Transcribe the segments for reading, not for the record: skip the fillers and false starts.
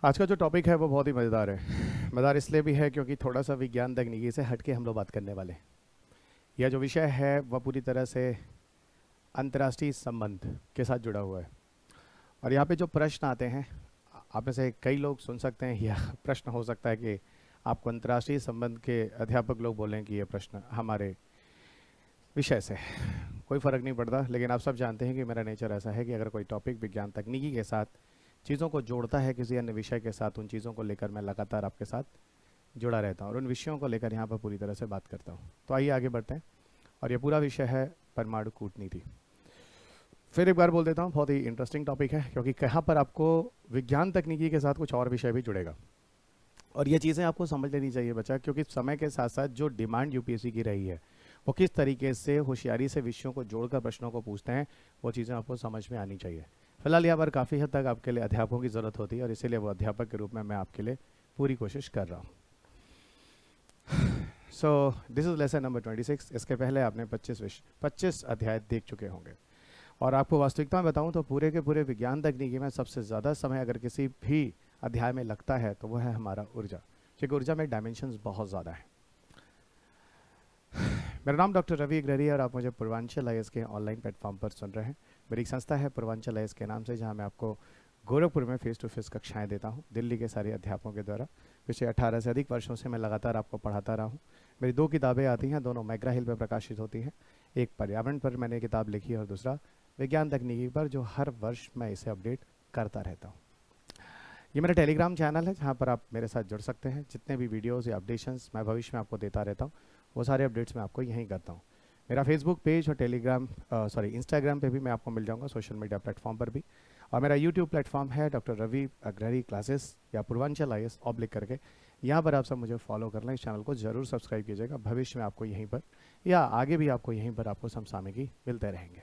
आज का जो टॉपिक है वो बहुत ही मज़ेदार है। मज़ेदार इसलिए भी है क्योंकि थोड़ा सा विज्ञान तकनीकी से हट के हम लोग बात करने वाले हैं। यह जो विषय है वह पूरी तरह से अंतर्राष्ट्रीय संबंध के साथ जुड़ा हुआ है। और यहाँ पे जो प्रश्न आते हैं, आप में से कई लोग सुन सकते हैं, यह प्रश्न हो सकता है कि आपको अंतर्राष्ट्रीय संबंध के अध्यापक लोग बोलें कि ये प्रश्न हमारे विषय से कोई फ़र्क नहीं पड़ता। लेकिन आप सब जानते हैं कि मेरा नेचर ऐसा है कि अगर कोई टॉपिक विज्ञान तकनीकी के साथ चीज़ों को जोड़ता है किसी अन्य विषय के साथ, उन चीज़ों को लेकर मैं लगातार आपके साथ जुड़ा रहता हूँ और उन विषयों को लेकर यहाँ पर पूरी तरह से बात करता हूँ। तो आइए आगे बढ़ते हैं। और ये पूरा विषय है परमाणु कूटनीति। फिर एक बार बोल देता हूँ, बहुत ही इंटरेस्टिंग टॉपिक है क्योंकि कहाँ पर आपको विज्ञान तकनीकी के साथ कुछ और विषय भी जुड़ेगा। और ये चीज़ें आपको समझ लेनी चाहिए बच्चा, क्योंकि समय के साथ साथ जो डिमांड यूपीएससी की रही है वो किस तरीके से होशियारी से विषयों को जोड़कर प्रश्नों को पूछते हैं, वो चीज़ें आपको समझ में आनी चाहिए। फिलहाल यहाँ पर काफ़ी हद तक आपके लिए अध्यापकों की ज़रूरत होती है और इसीलिए वो अध्यापक के रूप में मैं आपके लिए पूरी कोशिश कर रहा हूँ। So this is lesson number 26। इसके पहले आपने 25 अध्याय देख चुके होंगे। और आपको वास्तविकता में बताऊं तो पूरे के पूरे विज्ञान तकनीकी में सबसे ज़्यादा समय अगर किसी भी अध्याय में लगता है तो वह है हमारा ऊर्जा, क्योंकि ऊर्जा में डायमेंशंस बहुत ज़्यादा है। मेरा नाम डॉक्टर रवि अग्रहरी है और आप मुझे पूर्वांचल आईएएस के ऑनलाइन प्लेटफॉर्म पर सुन रहे हैं। मेरी एक संस्था है पूर्वांचल आईएएस के नाम से, जहां मैं आपको गोरखपुर में फेस टू फेस कक्षाएं देता हूं दिल्ली के सारे अध्यापकों के द्वारा। पिछले 18 से अधिक वर्षों से मैं लगातार आपको पढ़ाता रहा हूँ। मेरी 2 किताबें आती हैं, दोनों मैग्रा हिल पर प्रकाशित होती हैं। एक पर्यावरण पर मैंने किताब लिखी है और दूसरा विज्ञान तकनीकी पर, जो हर वर्ष मैं इसे अपडेट करता रहता हूँ। ये मेरा टेलीग्राम चैनल है जहाँ पर आप मेरे साथ जुड़ सकते हैं। जितने भी वीडियोस या अपडेशंस मैं भविष्य में आपको देता रहता हूँ वो सारे अपडेट्स मैं आपको यहीं करता हूँ। मेरा फेसबुक पेज और इंस्टाग्राम पे भी मैं आपको मिल जाऊँगा, सोशल मीडिया प्लेटफॉर्म पर भी। और मेरा यूट्यूब प्लेटफॉर्म है डॉक्टर रवि अग्रहरी क्लासेस या पूर्वांचल आईएएस ऑब्लिक करके। यहाँ पर आप सब मुझे फॉलो कर लें, इस चैनल को ज़रूर सब्सक्राइब कीजिएगा। भविष्य में आपको यहीं पर या आगे भी आपको यहीं पर आपको समसामयिकी मिलते रहेंगे।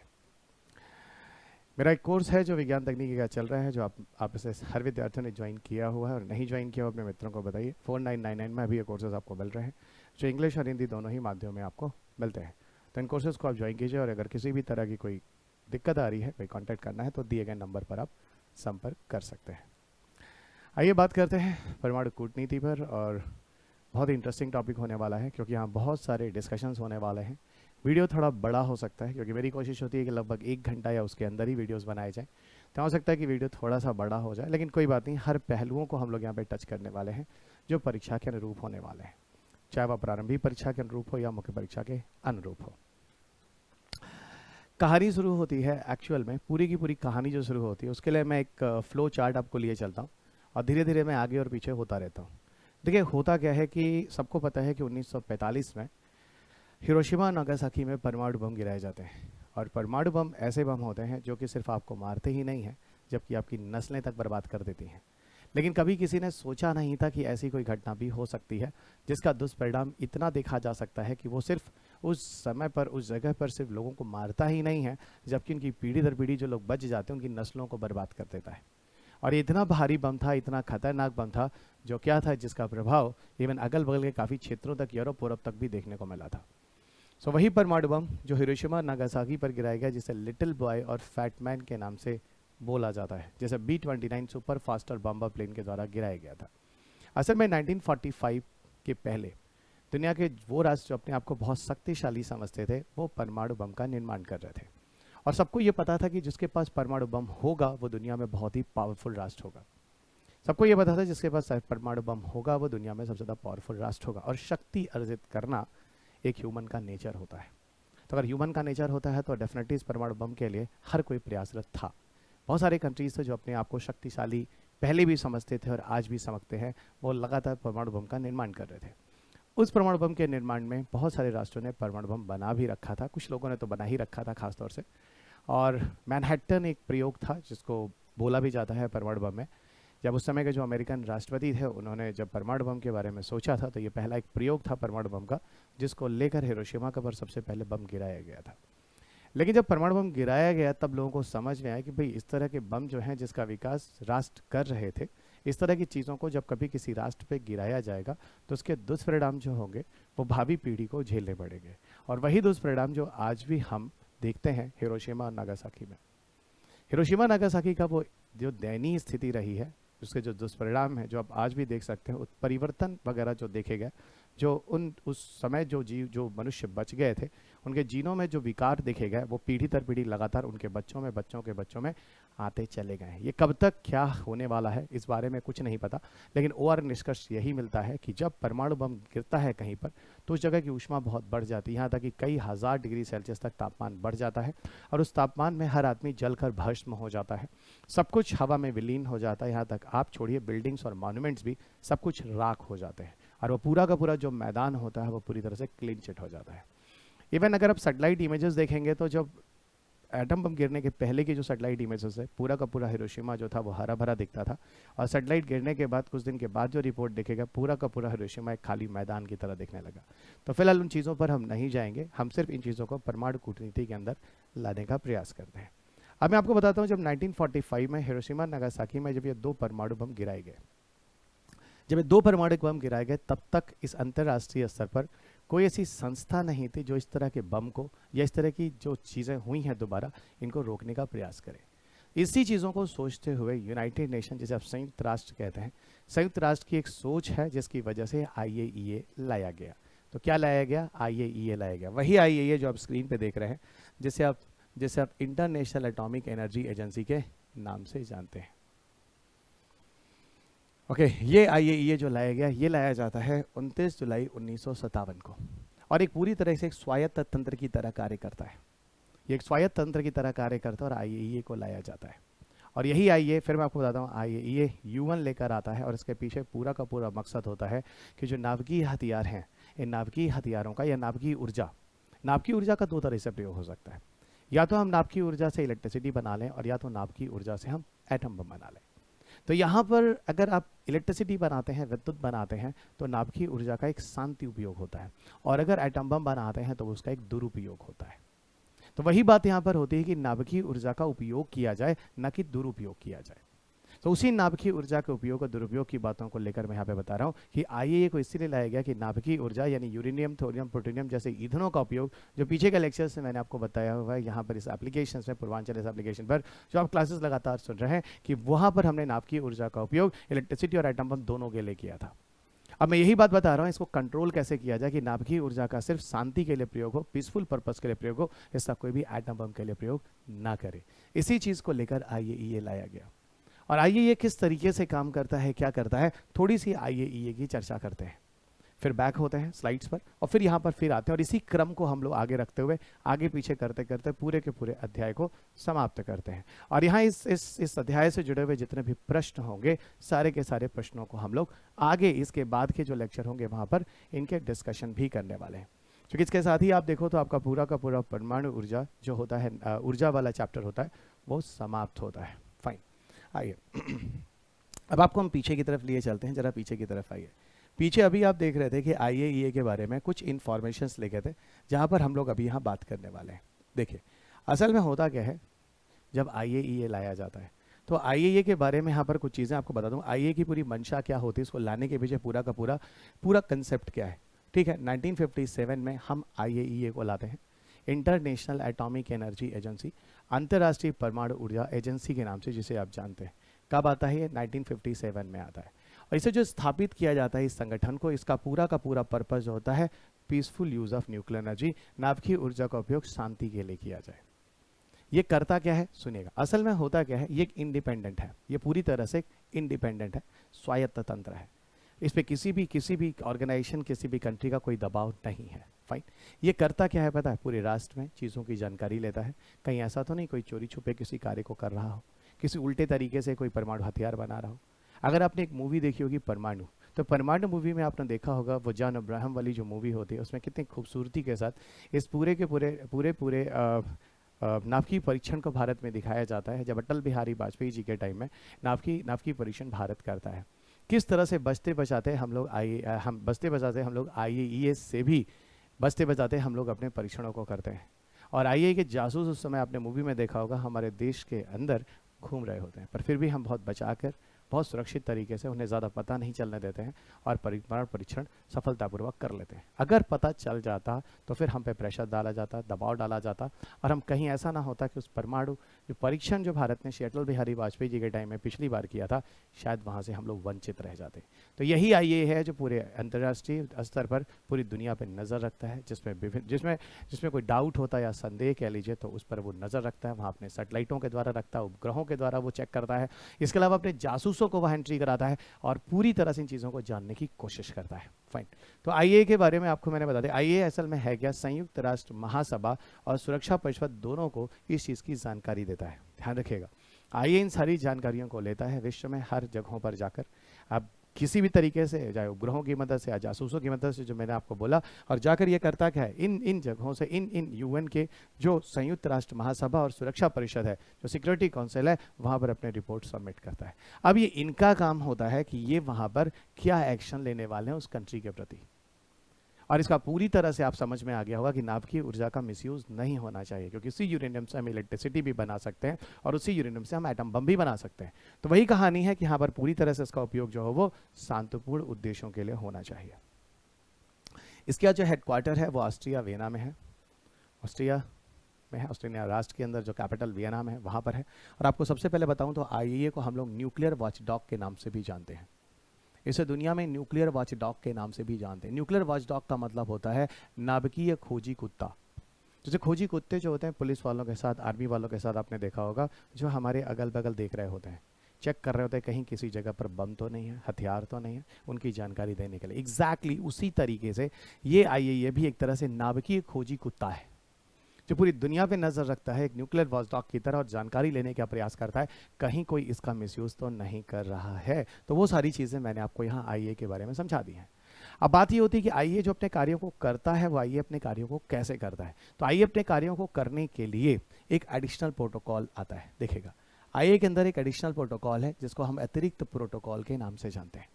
मेरा एक कोर्स है जो विज्ञान तकनीकी का चल रहा है, जो आप इसे हर विद्यार्थियों ने ज्वाइन किया हुआ है और नहीं ज्वाइन किया हुआ अपने मित्रों को बताइए। 4999 में अभी ये कोर्सेज आपको मिल रहे हैं, जो इंग्लिश और हिंदी दोनों ही माध्यमों में आपको मिलते हैं। तो इन कोर्सेज़ को आप ज्वाइन कीजिए और अगर किसी भी तरह की कोई दिक्कत आ रही है, कोई कॉन्टैक्ट करना है, तो दिए गए नंबर पर आप संपर्क कर सकते हैं। आइए बात करते हैं परमाणु कूटनीति पर। और बहुत ही इंटरेस्टिंग टॉपिक होने वाला है क्योंकि यहाँ बहुत सारे डिस्कशंस होने वाले हैं। वीडियो थोड़ा बड़ा हो सकता है क्योंकि मेरी कोशिश होती है कि लगभग 1 घंटा या उसके अंदर ही वीडियोस बनाए जाएं। तो हो सकता है कि वीडियो थोड़ा सा बड़ा हो जाए, लेकिन कोई बात नहीं, हर पहलुओं को हम लोग यहाँ पे टच करने वाले हैं जो परीक्षा के अनुरूप होने वाले हैं, चाहे वह प्रारंभिक परीक्षा के अनुरूप हो या मुख्य परीक्षा के अनुरूप हो। कहानी शुरू होती है एक्चुअल में, पूरी की पूरी कहानी जो शुरू होती है उसके लिए मैं एक फ्लो चार्ट आपको लिए चलता हूँ और धीरे धीरे मैं आगे और पीछे होता रहता हूँ। देखिए, होता क्या है कि सबको पता है कि 1945 में हिरोशिमा नागासाकी में परमाणु बम गिराए जाते हैं। और परमाणु बम ऐसे बम होते हैं जो कि सिर्फ आपको मारते ही नहीं हैं, जबकि आपकी नस्लें तक बर्बाद कर देती हैं। लेकिन कभी किसी ने सोचा नहीं था कि ऐसी कोई घटना भी हो सकती है जिसका दुष्परिणाम इतना देखा जा सकता है कि वो सिर्फ उस समय पर उस जगह पर सिर्फ लोगों को मारता ही नहीं है, जबकि उनकी पीढ़ी दर पीढ़ी जो लोग बच जाते हैं उनकी नस्लों को बर्बाद कर देता है। और ये इतना भारी बम था, इतना खतरनाक बम था, जो क्या था, जिसका प्रभाव इवन अगल बगल के काफ़ी क्षेत्रों तक, यूरोप पूर्व तक भी देखने को मिला था। सो वही परमाणु बम जो हिरोशिमा नागासाकी पर गिराया गया, जिसे लिटिल बॉय और फैट मैन के नाम से बोला जाता है, जैसे B-29 super faster bomber plane के द्वारा गिराया गया था। असल में 1945 के पहले दुनिया के वो राष्ट्र जो अपने आप को बहुत शक्तिशाली समझते थे, वो परमाणु बम का निर्माण कर रहे थे। और सबको ये पता था कि जिसके पास परमाणु बम होगा वो दुनिया में बहुत ही पावरफुल राष्ट्र होगा। सबको ये पता था जिसके पास परमाणु बम होगा वो दुनिया में सबसे ज़्यादा पावरफुल राष्ट्र होगा। और शक्ति अर्जित करना एक ह्यूमन का नेचर होता है। तो अगर ह्यूमन का नेचर होता है तो डेफिनेटली इस परमाणु बम के लिए हर कोई प्रयासरत था। बहुत सारे कंट्रीज थे जो अपने आप को शक्तिशाली पहले भी समझते थे और आज भी समझते हैं, वो लगातार परमाणु बम का निर्माण कर रहे थे। उस परमाणु बम के निर्माण में बहुत सारे राष्ट्रों ने परमाणु बम बना भी रखा था, कुछ लोगों ने तो बना ही रखा था खासतौर से। और मैनहट्टन एक प्रयोग था जिसको बोला भी जाता है परमाणु बम में। जब उस समय के जो अमेरिकन राष्ट्रपति थे, उन्होंने जब परमाणु बम के बारे में सोचा था तो ये पहला एक प्रयोग था परमाणु बम का, जिसको लेकर हिरोशिमा का पर सबसे पहले बम गिराया गया था। लेकिन जब परमाणु बम गिराया गया तब लोगों को समझ में आया कि भाई इस तरह के बम जो हैं जिसका विकास राष्ट्र कर रहे थे, इस तरह की चीज़ों को जब कभी किसी राष्ट्र पे गिराया जाएगा तो उसके दुष्परिणाम जो होंगे वो भावी पीढ़ी को झेलने पड़ेंगे। और वही दुष्परिणाम जो आज भी हम देखते हैं हिरोशिमा और नागासाकी में। हिरोशिमा नागासाकी का वो जो दयनीय स्थिति रही है, उसके जो दुष्परिणाम हैं जो आप आज भी देख सकते हैं, परिवर्तन वगैरह जो देखे गए, जो उस समय जो मनुष्य बच गए थे, उनके जीनों में जो विकार देखे गए वो पीढ़ी दर पीढ़ी लगातार उनके बच्चों में, बच्चों के बच्चों में आते चले गए हैं। ये कब तक क्या होने वाला है इस बारे में कुछ नहीं पता, लेकिन ओवर निष्कर्ष यही मिलता है कि जब परमाणु बम गिरता है कहीं पर तो उस जगह की ऊष्मा बहुत बढ़ जाती है, यहाँ तक कि कई हज़ार डिग्री सेल्सियस तक तापमान बढ़ जाता है, और उस तापमान में हर आदमी जलकर भस्म हो जाता है, सब कुछ हवा में विलीन हो जाता है, यहाँ तक आप छोड़िए बिल्डिंग्स और मॉन्यूमेंट्स भी सब कुछ राख हो जाते हैं, और वो पूरा का पूरा जो मैदान होता है वो पूरी तरह से क्लीन चिट हो जाता है। इवन अगर आप सैटेलाइट इमेजेस देखेंगे तो जब एटम बम गिरने के पहले की जो सैटेलाइट इमेजेस है, पूरा का पूरा हिरोशिमा जो था वो हरा भरा दिखता था, और सैटेलाइट गिरने के बाद कुछ दिन के बाद जो रिपोर्ट देखेगा पूरा का पूरा हिरोशिमा एक खाली मैदान की तरह दिखने लगा। तो फिलहाल उन चीज़ों पर हम नहीं जाएंगे, हम सिर्फ इन चीज़ों को परमाणु कूटनीति के अंदर लाने का प्रयास करते हैं। अब मैं आपको बताता हूँ, जब 1945 में हिरोशिमा नागासाकी में जब ये 2 परमाणु बम गिराए गए, जब ये 2 परमाणु बम गिराए गए, तब तक इस अंतर्राष्ट्रीय स्तर पर कोई ऐसी संस्था नहीं थी जो इस तरह के बम को या इस तरह की जो चीज़ें हुई हैं दोबारा इनको रोकने का प्रयास करे। इसी चीज़ों को सोचते हुए यूनाइटेड नेशन, जिसे आप संयुक्त राष्ट्र कहते हैं, संयुक्त राष्ट्र की एक सोच है जिसकी वजह से IAEA लाया गया। तो क्या लाया गया? IAEA लाया गया, वही IAEA जो आप स्क्रीन पे देख रहे हैं, जिसे आप इंटरनेशनल एटॉमिक एनर्जी एजेंसी के नाम से जानते हैं। ओके, ये IAEA जो लाया गया, ये लाया जाता है 29 जुलाई 1957 को, और एक पूरी तरह से एक स्वायत्त तंत्र की तरह कार्य करता है। ये एक स्वायत्त तंत्र की तरह कार्य करता है और IAEA को लाया जाता है। और यही IAEA, फिर मैं आपको बताता हूँ, IAEA UN लेकर आता है, और इसके पीछे पूरा का पूरा मकसद होता है कि जो नाभिकीय हथियार हैं, इन नाभिकीय हथियारों का या नाभिकीय ऊर्जा का 2 तरह से प्रयोग हो सकता है। या तो हम नाभिकीय ऊर्जा से इलेक्ट्रिसिटी बना लें, और या तो नाभिकीय ऊर्जा से हम एटम बम बना लें। तो यहाँ पर अगर आप इलेक्ट्रिसिटी बनाते हैं, विद्युत बनाते हैं, तो नाभिकीय ऊर्जा का एक शांति उपयोग होता है, और अगर एटम बम बनाते हैं तो उसका एक दुरुपयोग होता है। तो वही बात यहाँ पर होती है कि नाभिकीय ऊर्जा का उपयोग किया जाए, न कि दुरुपयोग किया जाए। तो उसी नाभिकीय ऊर्जा के उपयोग और दुरुपयोग की बातों को लेकर मैं यहाँ पे बता रहा हूँ कि IAEA को इसीलिए लाया गया कि नाभिकीय ऊर्जा यानी यूरेनियम, थोरियम, प्लूटोनियम जैसे ईंधनों का उपयोग, जो पीछे के लेक्चर से मैंने आपको बताया हुआ है, यहाँ पर इस एप्लीकेशन में, पूर्वांचल इस एप्लीकेशन पर जो आप क्लासेस लगातार सुन रहे हैं, कि वहाँ पर हमने नाभिकीय ऊर्जा का उपयोग इलेक्ट्रिसिटी और एटम बम दोनों के लिए किया था। अब मैं यही बात बता रहा हूँ, इसको कंट्रोल कैसे किया जाए कि नाभिकीय ऊर्जा का सिर्फ शांति के लिए प्रयोग हो, पीसफुल पर्पस के लिए प्रयोग हो, इसका कोई भी एटम बम के लिए प्रयोग ना करे। इसी चीज़ को लेकर IAEA लाया गया। और IAEA किस तरीके से काम करता है, क्या करता है, थोड़ी सी IAEA की चर्चा करते हैं, फिर बैक होते हैं स्लाइड्स पर, और फिर यहाँ पर फिर आते हैं, और इसी क्रम को हम लोग आगे रखते हुए आगे पीछे करते करते पूरे के पूरे अध्याय को समाप्त करते हैं। और यहाँ इस अध्याय से जुड़े हुए जितने भी प्रश्न होंगे, सारे के सारे प्रश्नों को हम लोग आगे इसके बाद के जो लेक्चर होंगे वहाँ पर इनके डिस्कशन भी करने वाले हैं। क्योंकि इसके साथ ही आप देखो तो आपका पूरा का पूरा परमाणु ऊर्जा जो होता है, ऊर्जा वाला चैप्टर होता है, वो समाप्त होता है। फाइन, आइए अब आपको हम पीछे की तरफ लिए चलते हैं, जरा पीछे की तरफ आइए। पीछे अभी आप देख रहे थे कि IAEA के बारे में कुछ इन्फॉर्मेशंस लिखे थे, जहाँ पर हम लोग अभी यहाँ बात करने वाले हैं। देखिए असल में होता क्या है, जब IAEA लाया जाता है तो IAEA के बारे में यहाँ पर कुछ चीज़ें आपको बता दूँ। IAEA की पूरी मंशा क्या होती है, इसको लाने के पीछे पूरा का पूरा कंसेप्ट क्या है, ठीक है। 1957 में हम IAEA को लाते हैं, इंटरनेशनल एटॉमिक एनर्जी एजेंसी, अंतर्राष्ट्रीय परमाणु ऊर्जा एजेंसी के नाम से जिसे आप जानते हैं। कब आता है ये? 1957 में आता है। और इसे जो स्थापित किया जाता है इस संगठन को, इसका पूरा का पूरा पर्पस होता है peaceful use of nuclear energy, नाभिकीय ऊर्जा का उपयोग शांति के लिए किया जाए। ये करता क्या है सुनिएगा, असल में होता क्या है, ये एक इंडिपेंडेंट है, ये पूरी तरह से इंडिपेंडेंट है, स्वायत्त तंत्र है। इस पे किसी भी ऑर्गेनाइजेशन, किसी भी कंट्री का कोई दबाव नहीं है। फाइन, ये करता क्या है पता है, पूरे राष्ट्र में चीज़ों की जानकारी लेता है। कहीं ऐसा तो नहीं कोई चोरी छुपे किसी कार्य को कर रहा हो, किसी उल्टे तरीके से कोई परमाणु हथियार बना रहा हो। अगर आपने एक मूवी देखी होगी परमाणु, तो परमाणु मूवी में आपने देखा होगा वो जॉन अब्राहम वाली जो मूवी होती है, उसमें कितनी खूबसूरती के साथ इस पूरे के पूरे नाभिकीय परीक्षण को भारत में दिखाया जाता है। जब अटल बिहारी वाजपेयी जी के टाइम में नाभिकीय परीक्षण भारत करता है, किस तरह से बचते बचाते हम लोग IAEA से भी बचते हम लोग अपने परीक्षणों को करते हैं। और IAEA के जासूस उस समय आपने मूवी में देखा होगा हमारे देश के अंदर घूम रहे होते हैं, पर फिर भी हम बहुत बचाकर बहुत सुरक्षित तरीके से, उन्हें ज़्यादा पता नहीं चलने देते हैं और परमाणु परीक्षण सफलतापूर्वक कर लेते हैं। अगर पता चल जाता तो फिर हम पे प्रेशर डाला जाता, दबाव डाला जाता, और हम कहीं ऐसा ना होता कि उस परमाणु जो परीक्षण जो भारत ने अटल बिहारी वाजपेयी जी के टाइम में पिछली बार किया था, शायद वहाँ से हम लोग वंचित रह जाते। तो यही आईए है जो पूरे अंतर्राष्ट्रीय स्तर पर पूरी दुनिया पर नज़र रखता है, जिसमें विभिन्न जिसमें कोई डाउट होता है या संदेह कह लीजिए तो उस पर वो नज़र रखता है, वहाँ अपने सैटेलाइटों के द्वारा रखता है, उपग्रहों के द्वारा वो चेक करता है, इसके अलावा अपने जासूसों को वहाँ एंट्री कराता है और पूरी तरह से इन चीज़ों को जानने की कोशिश करता है। फाइन, तो आईए के बारे में आपको मैंने बता दिया। आईए असल में है क्या? संयुक्त राष्ट्र महासभा और सुरक्षा परिषद दोनों को इस चीज़ की जानकारी देता है। ध्यान रखिएगा, आईए इन सारी जानकारियों को लेता है विश्व में हर जगहों पर जाकर, अब किसी भी तरीके से, चाहे उपग्रहों की मदद से या जासूसों की मदद से, जो मैंने आपको बोला, और जाकर ये करता क्या है, इन जगहों से, इन यूएन के जो संयुक्त राष्ट्र महासभा और सुरक्षा परिषद है, जो सिक्योरिटी काउंसिल है, वहाँ पर अपने रिपोर्ट सबमिट करता है। अब ये इनका काम होता है कि ये वहाँ पर क्या एक्शन लेने वाले हैं उस कंट्री के प्रति, और इसका पूरी तरह से आप समझ में आ गया होगा कि नाभिकीय ऊर्जा का मिसयूज नहीं होना चाहिए, क्योंकि उसी यूरेनियम से हम इलेक्ट्रिसिटी भी बना सकते हैं और उसी यूरेनियम से हम एटम बम भी बना सकते हैं। तो वही कहानी है कि यहाँ पर पूरी तरह से इसका उपयोग जो हो वो शांतिपूर्ण उद्देश्यों के लिए होना चाहिए। इसका जो हेडक्वार्टर है वो ऑस्ट्रिया वियना में है, ऑस्ट्रिया राष्ट्र के अंदर जो कैपिटल वियना में है वहाँ पर है। और आपको सबसे पहले बताऊँ तो आईएए को हम लोग न्यूक्लियर वॉचडॉग के नाम से भी जानते हैं, इसे दुनिया में न्यूक्लियर वॉचडॉग के नाम से भी जानते हैं। न्यूक्लियर वॉचडॉग का मतलब होता है नाभिकीय खोजी कुत्ता। जैसे खोजी कुत्ते जो होते हैं पुलिस वालों के साथ, आर्मी वालों के साथ आपने देखा होगा, जो हमारे अगल बगल देख रहे होते हैं, चेक कर रहे होते हैं कहीं किसी जगह पर बम तो नहीं है, हथियार तो नहीं है, उनकी जानकारी देने के लिए। एग्जैक्टली उसी तरीके से ये आईएए भी एक तरह से नाभिकीय खोजी कुत्ता है, जो पूरी दुनिया पे नज़र रखता है एक न्यूक्लियर वॉचडॉग की तरह, और जानकारी लेने का प्रयास करता है कहीं कोई इसका मिसयूज़ तो नहीं कर रहा है। तो वो सारी चीज़ें मैंने आपको यहाँ आईए के बारे में समझा दी हैं। अब बात ये होती है कि आईए जो अपने कार्यों को करता है, वो आईए अपने कार्यों को कैसे करता है। तो आईए अपने कार्यों को करने के लिए एक एडिशनल प्रोटोकॉल आता है। देखिएगा, आईए के अंदर एक एडिशनल प्रोटोकॉल है जिसको हम अतिरिक्त प्रोटोकॉल के नाम से जानते हैं।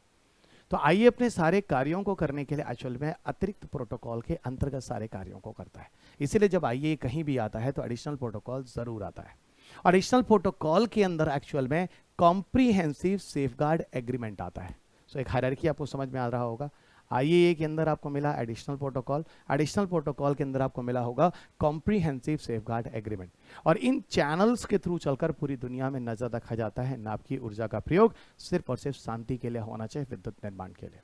तो आईए अपने सारे कार्यों को करने के लिए एक्चुअल में अतिरिक्त प्रोटोकॉल के अंतर्गत सारे कार्यों को करता है। इसीलिए जब आईए कहीं भी आता है तो एडिशनल प्रोटोकॉल जरूर आता है। और एडिशनल प्रोटोकॉल के अंदर एक्चुअल में कॉम्प्रिहेंसिव सेफगार्ड एग्रीमेंट आता है। सो एक हायरार्की आपको समझ में आ रहा होगा। आईएए के अंदर आपको मिला एडिशनल प्रोटोकॉल, एडिशनल प्रोटोकॉल के अंदर आपको मिला होगा कॉम्प्रिहेंसिव सेफगार्ड एग्रीमेंट। और इन चैनल्स के थ्रू चलकर पूरी दुनिया में नजर रखा जाता है नाभिकीय ऊर्जा का प्रयोग सिर्फ और सिर्फ शांति के लिए होना चाहिए, विद्युत निर्माण के लिए।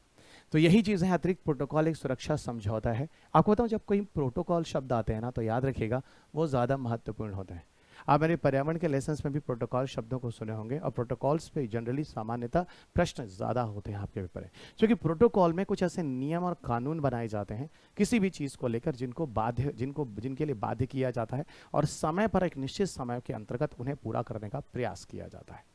तो यही चीज़ है, अतिरिक्त प्रोटोकॉल एक सुरक्षा समझौता है। आपको बताऊं, जब कोई प्रोटोकॉल शब्द आते हैं ना तो याद रखिएगा वो ज़्यादा महत्वपूर्ण होते हैं। आप मेरे पर्यावरण के लेसन्स में भी प्रोटोकॉल शब्दों को सुने होंगे, और प्रोटोकॉल्स पे जनरली सामान्यता प्रश्न ज़्यादा होते हैं आपके पेपर में, क्योंकि प्रोटोकॉल में कुछ ऐसे नियम और कानून बनाए जाते हैं किसी भी चीज़ को लेकर जिनके लिए बाध्य किया जाता है, और समय पर एक निश्चित समय के अंतर्गत उन्हें पूरा करने का प्रयास किया जाता है।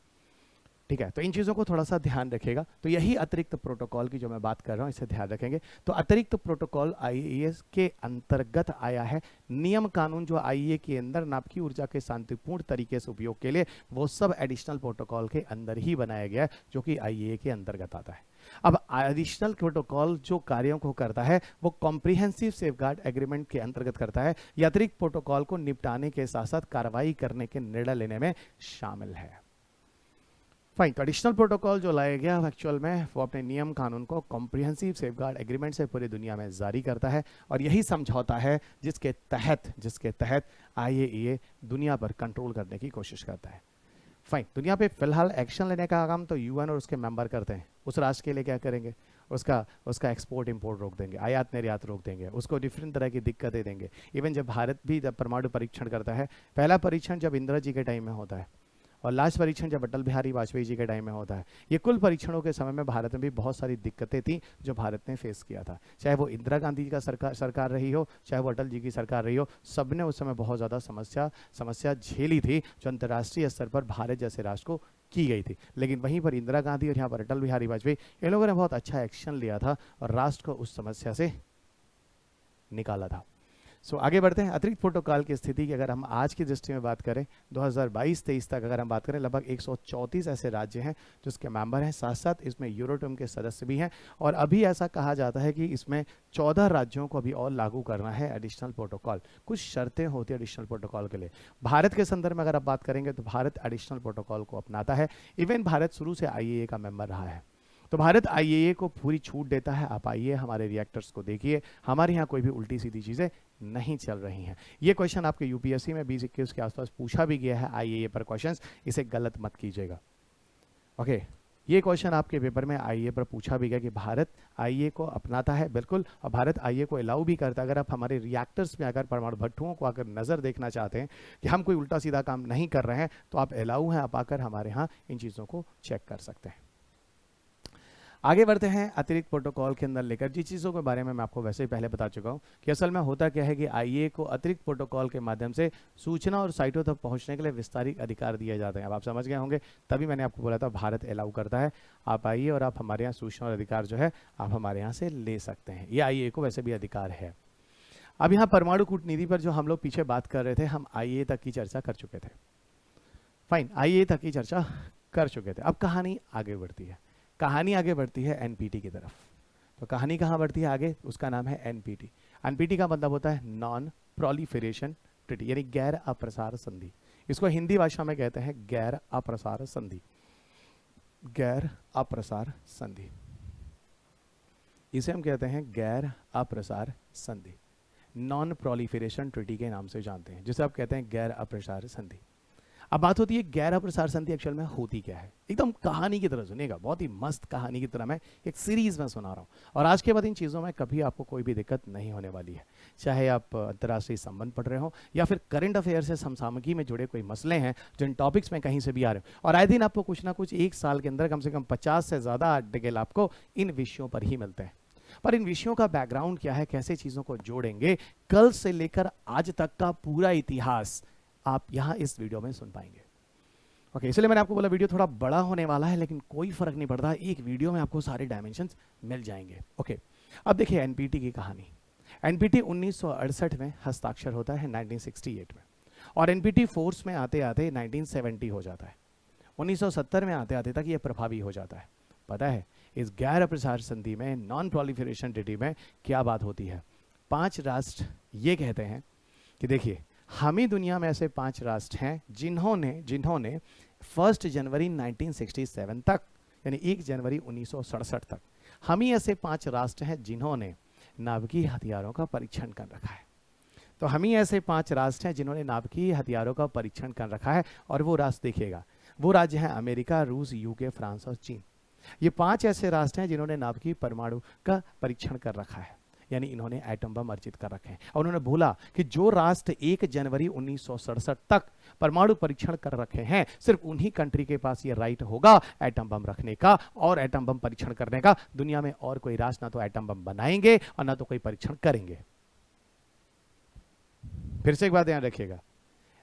ठीक है, तो इन चीज़ों को थोड़ा सा ध्यान रखिएगा। तो यही अतिरिक्त प्रोटोकॉल की जो मैं बात कर रहा हूँ इसे ध्यान रखेंगे। तो अतिरिक्त प्रोटोकॉल आईएए के अंतर्गत आया है। नियम कानून जो आईएए के अंदर नाभिकीय ऊर्जा के शांतिपूर्ण तरीके से उपयोग के लिए, वो सब एडिशनल प्रोटोकॉल के अंदर ही बनाया गया है, जो कि आईएए के अंतर्गत आता है। अब एडिशनल प्रोटोकॉल जो कार्यों को करता है वो कॉम्प्रिहेंसिव सेफगार्ड एग्रीमेंट के अंतर्गत करता है, या अतिरिक्त प्रोटोकॉल को निपटाने के साथ साथ कार्रवाई करने के निर्णय लेने में शामिल है। फाइन, तो एडिशनल प्रोटोकॉल जो लाया गया एक्चुअल में वो अपने नियम कानून को कॉम्प्रिहेंसिव सेफगार्ड एग्रीमेंट से पूरी दुनिया में जारी करता है, और यही समझौता है जिसके तहत आईएए दुनिया पर कंट्रोल करने की कोशिश करता है। फाइन, दुनिया पे फिलहाल एक्शन लेने का काम तो यूएन और उसके मेंबर करते हैं। उस राष्ट्र के लिए क्या करेंगे, उसका एक्सपोर्ट इंपोर्ट रोक देंगे, आयात निर्यात रोक देंगे, उसको डिफरेंट तरह की दिक्कतें देंगे। इवन जब भारत भी जब परमाणु परीक्षण करता है, पहला परीक्षण जब इंदिरा जी के टाइम में होता है और लास्ट परीक्षण जब अटल बिहारी वाजपेयी जी के टाइम में होता है, ये कुल परीक्षणों के समय में भारत में भी बहुत सारी दिक्कतें थी जो भारत ने फेस किया था। चाहे वो इंदिरा गांधी जी का सरकार रही हो, चाहे वो अटल जी की सरकार रही हो, सबने उस समय बहुत ज़्यादा समस्या झेली थी जो अंतर्राष्ट्रीय स्तर पर भारत जैसे राष्ट्र को की गई थी। लेकिन वहीं पर इंदिरा गांधी और यहाँ पर अटल बिहारी वाजपेयी, इन लोगों ने बहुत अच्छा एक्शन लिया था और राष्ट्र को उस समस्या से निकाला था। आगे बढ़ते हैं। अतिरिक्त प्रोटोकॉल की स्थिति की अगर हम आज की दृष्टि में बात करें, 2022-23 तक अगर हम बात करें, लगभग 134 ऐसे राज्य हैं जो इसके मेंबर हैं। साथ साथ इसमें यूरोटोम के सदस्य भी हैं और अभी ऐसा कहा जाता है कि इसमें 14 राज्यों को अभी और लागू करना है एडिशनल प्रोटोकॉल। कुछ शर्तें होती है एडिशनल प्रोटोकॉल के लिए। भारत के संदर्भ में अगर आप बात करेंगे तो भारत एडिशनल प्रोटोकॉल को अपनाता है। इवन भारत शुरू से IAEA का मेंबर रहा है, तो भारत IAEA को पूरी छूट देता है। आप आइए हमारे रिएक्टर्स को देखिए, हमारे यहाँ कोई भी उल्टी सीधी चीज़ें नहीं चल रही हैं। ये क्वेश्चन आपके यूपीएससी में 20-21 के आसपास पूछा भी गया है IAEA पर क्वेश्चंस, इसे गलत मत कीजिएगा। ओके, ये क्वेश्चन आपके पेपर में IAEA पर पूछा भी गया कि भारत IAEA को अपनाता है, बिल्कुल, और भारत IAEA को अलाउ भी करता है। अगर आप हमारे रिएक्टर्स में अगर परमाणु भट्टुओं को अगर नज़र देखना चाहते हैं कि हम कोई उल्टा सीधा काम नहीं कर रहे हैं, तो आप अलाउ हैं, आप आकर हमारे यहाँ इन चीज़ों को चेक कर सकते हैं। आगे बढ़ते हैं अतिरिक्त प्रोटोकॉल के अंदर लेकर जिस चीज़ों के बारे में मैं आपको वैसे ही पहले बता चुका हूं कि असल में होता क्या है कि IAEA को अतिरिक्त प्रोटोकॉल के माध्यम से सूचना और साइटों तक पहुंचने के लिए विस्तारित अधिकार दिए जाते हैं। अब आप समझ गए होंगे, तभी मैंने आपको बोला था भारत अलाउ करता है। आप आइए और आप हमारे यहाँ सूचना और अधिकार जो है आप हमारे यहाँ से ले सकते हैं। ये IAEA को वैसे भी अधिकार है। अब यहाँ परमाणु कूटनीति पर जो हम लोग पीछे बात कर रहे थे, हम IAEA तक की चर्चा कर चुके थे। फाइन, IAEA तक की चर्चा कर चुके थे। अब कहानी आगे बढ़ती है, कहानी आगे बढ़ती है NPT की तरफ। तो कहानी कहाँ बढ़ती है आगे, उसका नाम है NPT। NPT का मतलब होता है नॉन प्रोलिफरेशन ट्रीटी, यानी गैर अप्रसार संधि। इसको हिंदी भाषा में कहते हैं गैर अप्रसार संधि। गैर अप्रसार संधि, इसे हम कहते हैं गैर अप्रसार संधि, नॉन प्रोलिफरेशन ट्रीटी के नाम से जानते हैं, जिसे आप कहते हैं गैर अप्रसार संधि। अब बात होती है गैर अप्रसार संधि एक्चुअल में होती क्या है। एकदम कहानी की तरह सुनिएगा, बहुत ही मस्त कहानी की तरह मैं एक सीरीज में सुना रहा हूँ, और आज के बाद इन चीज़ों में कभी आपको कोई भी दिक्कत नहीं होने वाली है। चाहे आप अंतर्राष्ट्रीय संबंध पढ़ रहे हो या फिर करंट अफेयर से समसामयिकी में जुड़े कोई मसले हैं, जिन टॉपिक्स में कहीं से भी आ रहे हो, और आए दिन आपको कुछ ना कुछ एक साल के अंदर कम से कम 50 से ज़्यादा आर्टिकल आपको इन विषयों पर ही मिलते हैं। पर इन विषयों का बैकग्राउंड क्या है, कैसे चीज़ों को जोड़ेंगे, कल से लेकर आज तक का पूरा इतिहास आप यहाँ इस वीडियो में सुन पाएंगे। ओके, इसलिए मैंने आपको बोला वीडियो थोड़ा बड़ा होने वाला है, लेकिन कोई फर्क नहीं पड़ता, एक वीडियो में आपको सारे डायमेंशंस मिल जाएंगे। ओके, अब देखिए NPT की कहानी। NPT 1968 में हस्ताक्षर होता है, 1968 में, और NPT फोर्स में आते आते 1970 हो जाता है। 1970 में आते आते तक ये प्रभावी हो जाता है। पता है इस गैर अप्रसार संधि में, नॉन प्रोलिफरेशन ट्रीटी में क्या बात होती है। 5 राष्ट्र ये कहते हैं कि देखिए, हम ही दुनिया में ऐसे 5 राष्ट्र हैं जिन्होंने 1 जनवरी 1967 तक, यानी 1 जनवरी 1967 तक, हम ही ऐसे 5 राष्ट्र हैं जिन्होंने नाभिकीय हथियारों का परीक्षण कर रखा है। तो हम ही ऐसे 5 राष्ट्र हैं जिन्होंने नाभिकीय हथियारों का परीक्षण कर रखा है, और वो राष्ट्र देखिएगा, वो राज्य हैं अमेरिका, रूस, UK, फ्रांस और चीन। ये 5 ऐसे राष्ट्र हैं जिन्होंने नाभिकीय परमाणु का परीक्षण कर रखा है, यानी इन्होंने एटम बम अर्जित कर रखे हैं। और उन्होंने बोला कि जो राष्ट्र 1 जनवरी 1967 तक परमाणु परीक्षण कर रखे हैं, सिर्फ उन्हीं कंट्री के पास ये राइट होगा एटम बम रखने का और एटम बम परीक्षण करने का। दुनिया में और कोई राष्ट्र ना तो एटम बम बनाएंगे और ना तो कोई परीक्षण करेंगे। फिर से एक बात ध्यान रखिएगा,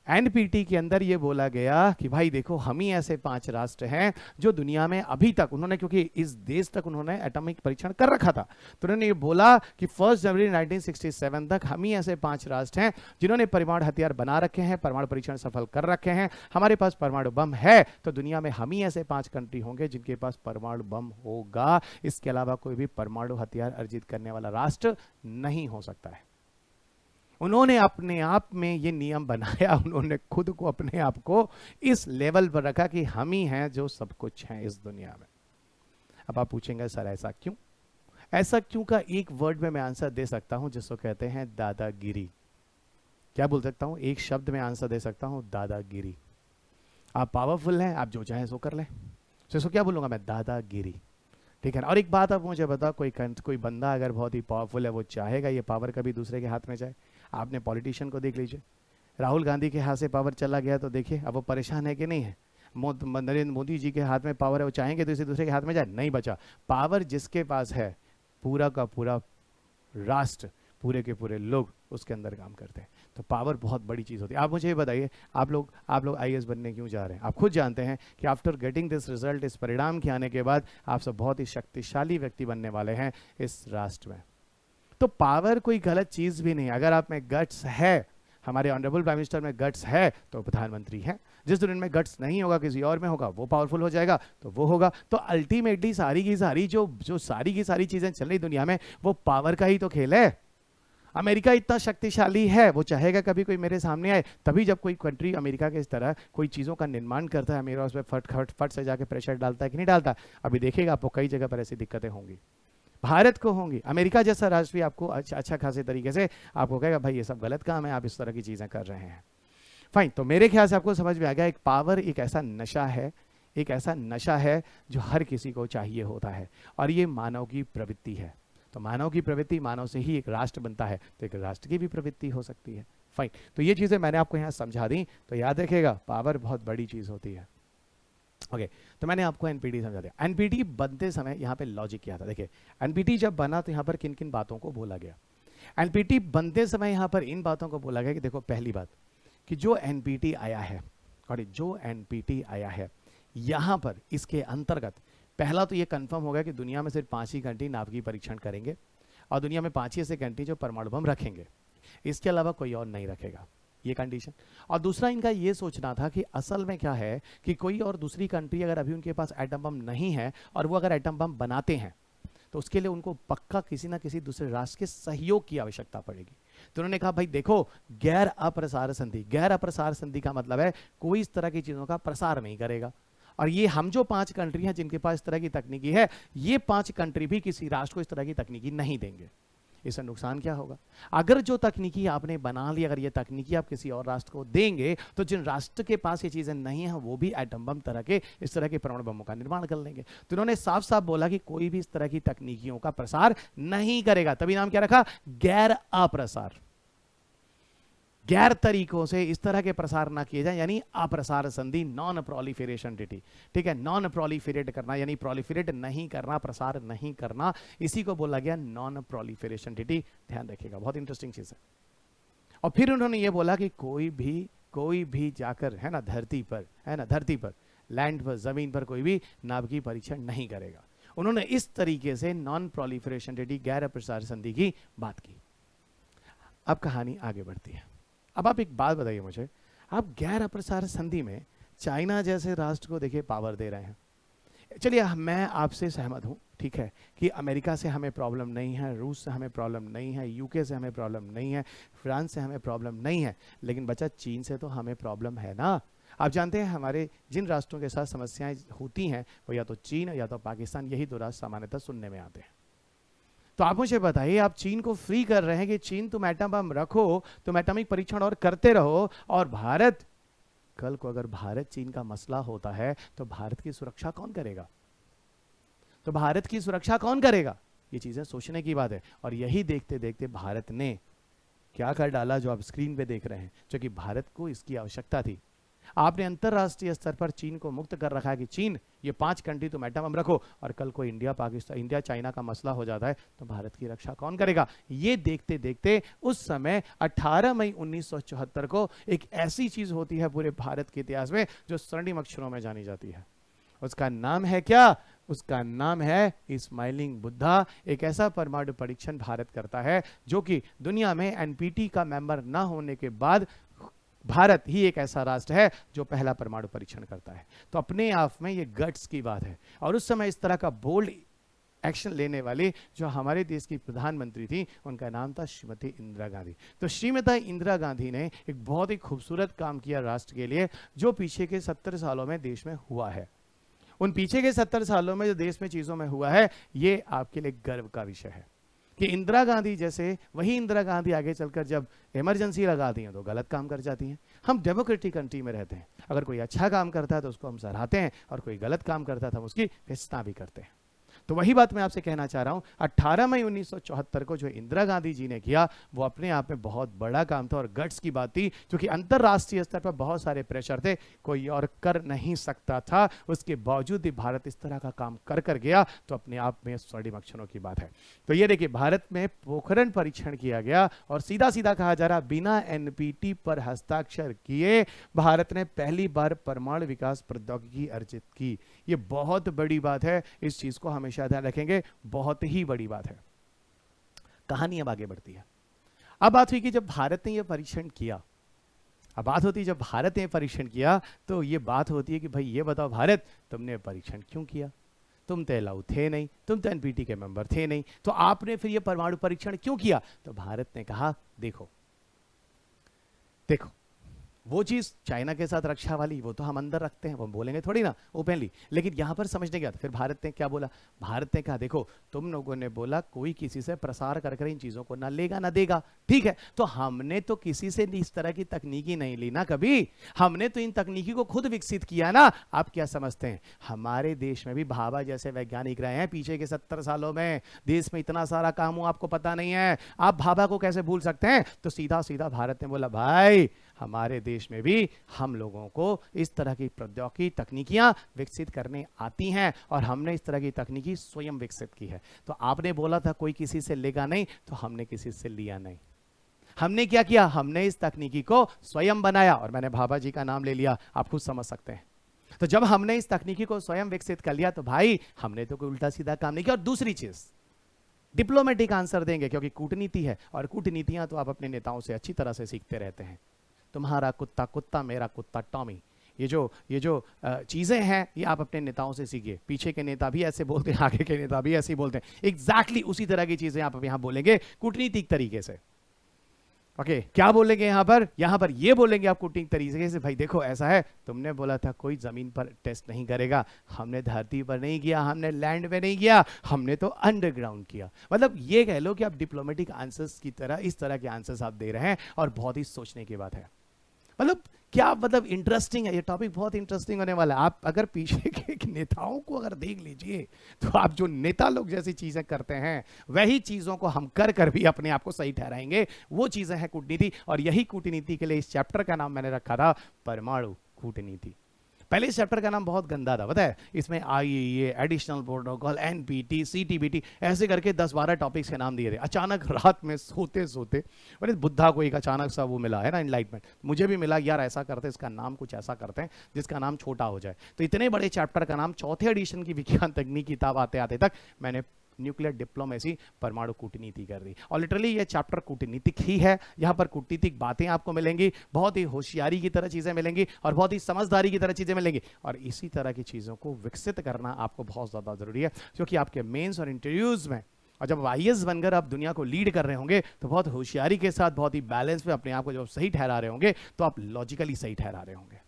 NPT के अंदर ये बोला गया कि भाई देखो, हम ही ऐसे 5 राष्ट्र हैं जो दुनिया में अभी तक, उन्होंने क्योंकि इस देश तक उन्होंने एटॉमिक परीक्षण कर रखा था, तो उन्होंने ये बोला कि 1 जनवरी 1967 तक हम ही ऐसे 5 राष्ट्र हैं जिन्होंने परमाणु हथियार बना रखे हैं, परमाणु परीक्षण सफल कर रखे हैं, हमारे पास परमाणु बम है, तो दुनिया में हम ही ऐसे 5 कंट्री होंगे जिनके पास परमाणु बम होगा। इसके अलावा कोई भी परमाणु हथियार अर्जित करने वाला राष्ट्र नहीं हो सकता है। उन्होंने अपने आप में ये नियम बनाया, उन्होंने खुद को, अपने आप को इस लेवल पर रखा कि हम ही हैं जो सब कुछ हैं इस दुनिया में। अब आप पूछेंगे सर ऐसा क्यों? ऐसा क्यों का एक वर्ड में मैं आंसर दे सकता हूं, जिसको कहते हैं दादागिरी। क्या बोल सकता हूं? एक शब्द में आंसर दे सकता हूं, दादागिरी। आप पावरफुल हैं, आप जो चाहे सो कर लें, तो इसको क्या बोलूंगा मैं? दादागिरी। ठीक है ना? और एक बात आप मुझे बताओ, कोई बंदा अगर बहुत ही पावरफुल है, वो चाहेगा ये पावर कभी दूसरे के हाथ में जाए? आपने पॉलिटिशियन को देख लीजिए, राहुल गांधी के हाथ से पावर चला गया तो देखिए अब वो परेशान है कि नहीं है। नरेंद्र मोदी जी के हाथ में पावर है, वो चाहेंगे तो इसे दूसरे के हाथ में जाए? नहीं बचा। पावर जिसके पास है, पूरा का पूरा राष्ट्र, पूरे के पूरे लोग उसके अंदर काम करते हैं। तो पावर बहुत बड़ी चीज़ होती है। आप मुझे ये बताइए, आप लोग IAS बनने क्यों जा रहे हैं? आप खुद जानते हैं कि आफ्टर गेटिंग दिस रिजल्ट, इस परिणाम के आने के बाद आप सब बहुत ही शक्तिशाली व्यक्ति बनने वाले हैं इस राष्ट्र में। तो पावर कोई गलत चीज भी नहीं। अगर आप में गट्स है, हमारे ऑनरेबल प्राइम मिनिस्टर में गट्स है तो प्रधानमंत्री है। जिस दिन में गट्स नहीं होगा, किसी और में होगा, वो पावरफुल हो जाएगा तो वो होगा। तो अल्टीमेटली सारी की सारी जो सारी की सारी चीजें चल रही दुनिया में, वो पावर का ही तो खेल है। अमेरिका इतना शक्तिशाली है, वो चाहेगा कभी कोई मेरे सामने आए, तभी जब कोई कंट्री अमेरिका के इस तरह कोई चीज़ों का निर्माण करता है, मेरा उस पर फट फट फट से जाके प्रेशर डालता है कि नहीं डालता। अभी देखेगा आपको कई जगह पर ऐसी दिक्कतें होंगी, भारत को होंगी। अमेरिका जैसा राष्ट्र भी आपको अच्छा खासे तरीके से आपको कहेगा भाई ये सब गलत काम है, आप इस तरह की चीज़ें कर रहे हैं। फाइन, तो मेरे ख्याल से आपको समझ में आ गया, एक पावर एक ऐसा नशा है, एक ऐसा नशा है जो हर किसी को चाहिए होता है, और ये मानव की प्रवृत्ति है। तो मानव की प्रवृत्ति, मानव से ही एक राष्ट्र बनता है, तो एक राष्ट्र की भी प्रवृत्ति हो सकती है। फाइन, तो ये चीज़ें मैंने आपको यहाँ समझा दी, तो याद रखिएगा पावर बहुत बड़ी चीज़ होती है। ओके, तो मैंने आपको एनपीटी समझा दिया। एनपीटी बनते समय यहाँ पे लॉजिक क्या था, देखिए एनपीटी जब बना तो यहाँ पर किन किन बातों को बोला गया। एनपीटी बनते समय यहाँ पर इन बातों को बोला गया कि देखो, पहली बात कि जो एनपीटी आया है, और जो एनपीटी आया है यहाँ पर इसके अंतर्गत पहला तो ये कंफर्म हो गया कि दुनिया में सिर्फ 5 ही कंट्री नाभिकीय परीक्षण करेंगे, और दुनिया में 5 ही ऐसे कंट्री जो परमाणु बम रखेंगे, इसके अलावा कोई और नहीं रखेगा, ये कंडीशन। और दूसरा इनका ये सोचना था कि असल में क्या है कि कोई और दूसरी कंट्री अगर अभी उनके पास एटम बम नहीं है, और वो अगर एटम बम बनाते हैं, तो उसके लिए उनको पक्का किसी ना किसी दूसरे राष्ट्र के सहयोग की आवश्यकता पड़ेगी। तो उन्होंने कहा भाई देखो, गैर अप्रसार संधि, गैर अप्रसार संधि का मतलब है कोई इस तरह की चीज़ों का प्रसार नहीं करेगा। और ये हम जो 5 कंट्री हैं जिनके पास इस तरह की तकनीकी है, ये 5 कंट्री भी किसी राष्ट्र को इस तरह की तकनीकी नहीं देंगे। इससे नुकसान क्या होगा, अगर जो तकनीकी आपने बना ली, अगर ये तकनीकी आप किसी और राष्ट्र को देंगे, तो जिन राष्ट्र के पास ये चीजें नहीं है, वो भी एटम बम तरह के इस तरह के परमाणु बमों का निर्माण कर लेंगे। तो उन्होंने साफ साफ बोला कि कोई भी इस तरह की तकनीकियों का प्रसार नहीं करेगा, तभी नाम क्या रखा, गैर अप्रसार। गैर तरीकों से इस तरह के प्रसार ना किए जाए, यानी अप्रसार संधि, नॉन प्रोलिफरेशन ट्रीटी। ठीक है, नॉन प्रोलिफरेट करना, यानी प्रोलिफरेट नहीं करना, प्रसार नहीं करना, इसी को बोला गया नॉन प्रोलिफरेशन ट्रीटी। ध्यान रखिएगा, बहुत इंटरेस्टिंग चीज है। और फिर उन्होंने ये बोला कि कोई भी जाकर, है ना, धरती पर, है ना, धरती पर, लैंड पर, जमीन पर कोई भी नाभिकीय परीक्षण नहीं करेगा। उन्होंने इस तरीके से नॉन प्रोलिफरेशन ट्रीटी, गैर अप्रसार संधि की बात की। अब कहानी आगे बढ़ती है। अब आप एक बात बताइए मुझे, आप गैर अप्रसार संधि में चाइना जैसे राष्ट्र को देखिए पावर दे रहे हैं। चलिए मैं आपसे सहमत हूं, ठीक है, कि अमेरिका से हमें प्रॉब्लम नहीं है, रूस से हमें प्रॉब्लम नहीं है, यूके से हमें प्रॉब्लम नहीं है, फ्रांस से हमें प्रॉब्लम नहीं है, लेकिन बच्चा चीन से तो हमें प्रॉब्लम है ना। आप जानते हैं हमारे जिन राष्ट्रों के साथ समस्याएं होती हैं, वो या तो चीन या तो पाकिस्तान, यही 2 राष्ट्र सामान्यतः सुनने में आते हैं। तो आप मुझे बताइए, आप चीन को फ्री कर रहे हैं कि चीन तुम एटम बम रखो, तुम एटॉमिक परीक्षण और करते रहो, और भारत, कल को अगर भारत चीन का मसला होता है तो भारत की सुरक्षा कौन करेगा, तो भारत की सुरक्षा कौन करेगा। ये चीजें सोचने की बात है। और यही देखते देखते भारत ने क्या कर डाला, जो आप स्क्रीन पे देख रहे हैं, जो कि भारत को इसकी आवश्यकता थी। आपने अंतरराष्ट्रीय स्तर पर चीन को मुक्त कर रखा है कि चीन, ये 5 कंट्री तुम एटम बम रखो, और कल को इंडिया पाकिस्तान, इंडिया चाइना का मसला हो जाता है तो भारत की रक्षा कौन करेगा। ये देखते देखते उस समय 18 मई 1974 को एक ऐसी चीज होती है पूरे भारत के इतिहास में जो स्वर्णिम अक्षरों में जानी जाती है। उसका नाम है क्या, उसका नाम है स्माइलिंग बुद्धा। एक ऐसा परमाणु परीक्षण भारत करता है जो कि दुनिया में एनपीटी का मेंबर ना होने के बाद भारत ही एक ऐसा राष्ट्र है जो पहला परमाणु परीक्षण करता है। तो अपने आप में ये गट्स की बात है। और उस समय इस तरह का बोल्ड एक्शन लेने वाली जो हमारे देश की प्रधानमंत्री थी, उनका नाम था श्रीमती इंदिरा गांधी। तो श्रीमती इंदिरा गांधी ने एक बहुत ही खूबसूरत काम किया राष्ट्र के लिए, जो पीछे के 70 सालों में देश में हुआ है। उन पीछे के 70 सालों में जो देश में चीजों में हुआ है, ये आपके लिए गर्व का विषय है कि इंदिरा गांधी जैसे, वही इंदिरा गांधी आगे चलकर जब इमरजेंसी लगा दी है तो गलत काम कर जाती हैं। हम डेमोक्रेटिक कंट्री में रहते हैं, अगर कोई अच्छा काम करता है तो उसको हम सराहते हैं, और कोई गलत काम करता है तो हम उसकी विस्तार भी करते हैं। तो वही बात मैं आपसे कहना चाह रहा हूं, 18 मई 1974 को जो इंदिरा गांधी जी ने किया, वो अपने आप में बहुत बड़ा काम था और गट्स की बात थी, क्योंकि अंतरराष्ट्रीय स्तर पर बहुत सारे प्रेशर थे, कोई और कर नहीं सकता था। उसके बावजूद भी भारत इस तरह का काम कर कर गया, तो अपने आप में स्वर्णिम अक्षरों की बात है। तो ये देखिए, भारत में पोखरण परीक्षण किया गया, और सीधा सीधा कहा जा रहा, बिना एनपीटी पर हस्ताक्षर किए भारत ने पहली बार परमाणु विकास प्रौद्योगिकी अर्जित की। ये बहुत बड़ी बात है, इस चीज को हमेशा ध्यान रखेंगे, बहुत ही बड़ी बात है। कहानी अब आगे बढ़ती है। अब बात हुई कि जब भारत ने यह परीक्षण किया, अब बात होती है जब भारत ने परीक्षण किया तो ये बात होती है कि भाई ये बताओ भारत, तुमने परीक्षण क्यों किया? तुम तो अलाउ थे नहीं, तुम तो एनपीटी के मेंबर थे नहीं, तो आपने फिर ये परमाणु परीक्षण क्यों किया? तो भारत ने कहा देखो देखो, वो चीज चाइना के साथ रक्षा वाली वो तो हम अंदर रखते हैं, वो बोलेंगे थोड़ी ना ओपनली, लेकिन यहां पर समझने गया फिर भारत ने क्या बोला? भारत ने कहा देखो, तुम लोगों ने बोला कोई किसी से प्रसार कर इन चीजों को ना लेगा ना देगा, ठीक है, तो हमने तो किसी से इस तरह की तकनीकी नहीं ली ना कभी, हमने तो इन तकनीकी को खुद विकसित किया ना। आप क्या समझते हैं हमारे देश में भी भाभा जैसे वैज्ञानिक रहे हैं पीछे के 70 सालों में, देश में इतना सारा काम हुआ आपको पता नहीं है, आप भाभा को कैसे भूल सकते हैं? तो सीधा सीधा भारत ने बोला भाई हमारे देश में भी हम लोगों को इस तरह की प्रौद्योगिकी तकनीकियां विकसित करने आती हैं और हमने इस तरह की तकनीकी स्वयं विकसित की है। तो आपने बोला था कोई किसी से लेगा नहीं, तो हमने किसी से लिया नहीं। हमने क्या किया? हमने इस तकनीकी को स्वयं बनाया, और मैंने भाभा जी का नाम ले लिया, आप खुद समझ सकते हैं। तो जब हमने इस तकनीकी को स्वयं विकसित कर लिया तो भाई हमने तो कोई उल्टा सीधा काम नहीं किया। और दूसरी चीज, डिप्लोमेटिक आंसर देंगे, क्योंकि कूटनीति है और कूटनीतियां तो आप अपने नेताओं से अच्छी तरह से सीखते रहते हैं। तुम्हारा कुत्ता कुत्ता, मेरा कुत्ता टॉमी, ये जो चीजें हैं ये आप अपने नेताओं से सीखिए। पीछे के नेता भी ऐसे बोलते हैं, आगे के नेता भी ऐसे ही बोलते हैं, एग्जैक्टली उसी तरह की चीजें आप यहां बोलेंगे कूटनीतिक तरीके से। ओके, क्या बोलेंगे यहां पर ये बोलेंगे आप कूटनीतिक तरीके से, भाई देखो ऐसा है, तुमने बोला था कोई जमीन पर टेस्ट नहीं करेगा, हमने धरती पर नहीं किया, हमने लैंड पे नहीं किया, हमने तो अंडरग्राउंड किया। मतलब ये कह लो कि आप डिप्लोमेटिक आंसर्स की तरह इस तरह के आंसर्स आप दे रहे हैं, और बहुत ही सोचने की बात है। मतलब क्या, मतलब इंटरेस्टिंग है ये टॉपिक, बहुत इंटरेस्टिंग होने वाला है। आप अगर पीछे के नेताओं को अगर देख लीजिए तो आप जो नेता लोग जैसी चीजें करते हैं वही चीजों को हम कर कर भी अपने आप को सही ठहराएंगे, वो चीजें हैं कूटनीति। और यही कूटनीति के लिए इस चैप्टर का नाम मैंने रखा था परमाणु कूटनीति। पहले इस चैप्टर का नाम बहुत गंदा था, पता है, इसमें IAEA, additional protocol, NPT, CTBT, ऐसे करके 10-12 टॉपिक्स के नाम दिए थे। अचानक रात में सोते सोते मैंने बुद्धा को एक अचानक सा वो मिला है ना, एनलाइटमेंट, मुझे भी मिला, यार ऐसा करते हैं, इसका नाम कुछ ऐसा करते हैं जिसका नाम छोटा हो जाए। तो इतने बड़े चैप्टर का नाम, चौथे एडिशन की विज्ञान तकनीक किताब आते आते तक मैंने न्यूक्लियर डिप्लोमेसी, परमाणु कूटनीति कर दी। और लिटरली ये चैप्टर कूटनीतिक ही है, यहाँ पर कूटनीतिक बातें आपको मिलेंगी, बहुत ही होशियारी की तरह चीजें मिलेंगी और बहुत ही समझदारी की तरह चीजें मिलेंगी। और इसी तरह की चीजों को विकसित करना आपको बहुत ज्यादा जरूरी है, क्योंकि आपके मेंस और इंटरव्यूज में, और जब आईएएस बनकर आप दुनिया को लीड कर रहे होंगे तो बहुत होशियारी के साथ, बहुत ही बैलेंस में अपने आप को जब सही ठहरा रहे होंगे तो आप लॉजिकली सही ठहरा रहे होंगे।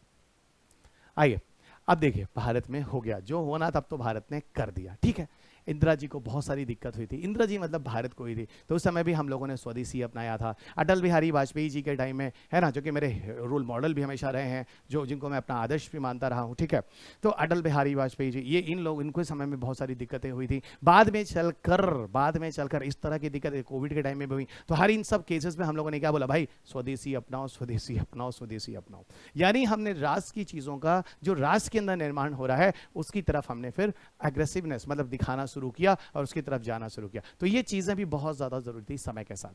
आइए अब देखिए, भारत में हो गया जो होना तब तो भारत ने कर दिया, ठीक है। इंदिरा जी को बहुत सारी दिक्कत हुई थी, इंदिरा जी मतलब भारत को ही थी, तो उस समय भी हम लोगों ने स्वदेशी अपनाया था। अटल बिहारी वाजपेयी जी के टाइम में, है ना, जो कि मेरे रोल मॉडल भी हमेशा रहे हैं, जो जिनको मैं अपना आदर्श भी मानता रहा हूँ, ठीक है। तो अटल बिहारी वाजपेयी जी, ये इनके समय में बहुत सारी दिक्कतें हुई थी। बाद में चलकर इस तरह की दिक्कतें कोविड के टाइम में भी हुई। तो हर इन सब केसेस में हम लोगों ने क्या बोला, भाई स्वदेशी अपनाओ, स्वदेशी अपनाओ, स्वदेशी अपनाओ। यानी हमने राष्ट्र की चीज़ों का, जो राष्ट्र के अंदर निर्माण हो रहा है उसकी तरफ हमने फिर एग्रेसिवनेस मतलब दिखाना शुरू किया और उसकी तरफ जाना शुरू किया। तो ये चीजें भी बहुत ज्यादा जरूरी थी समय के साथ।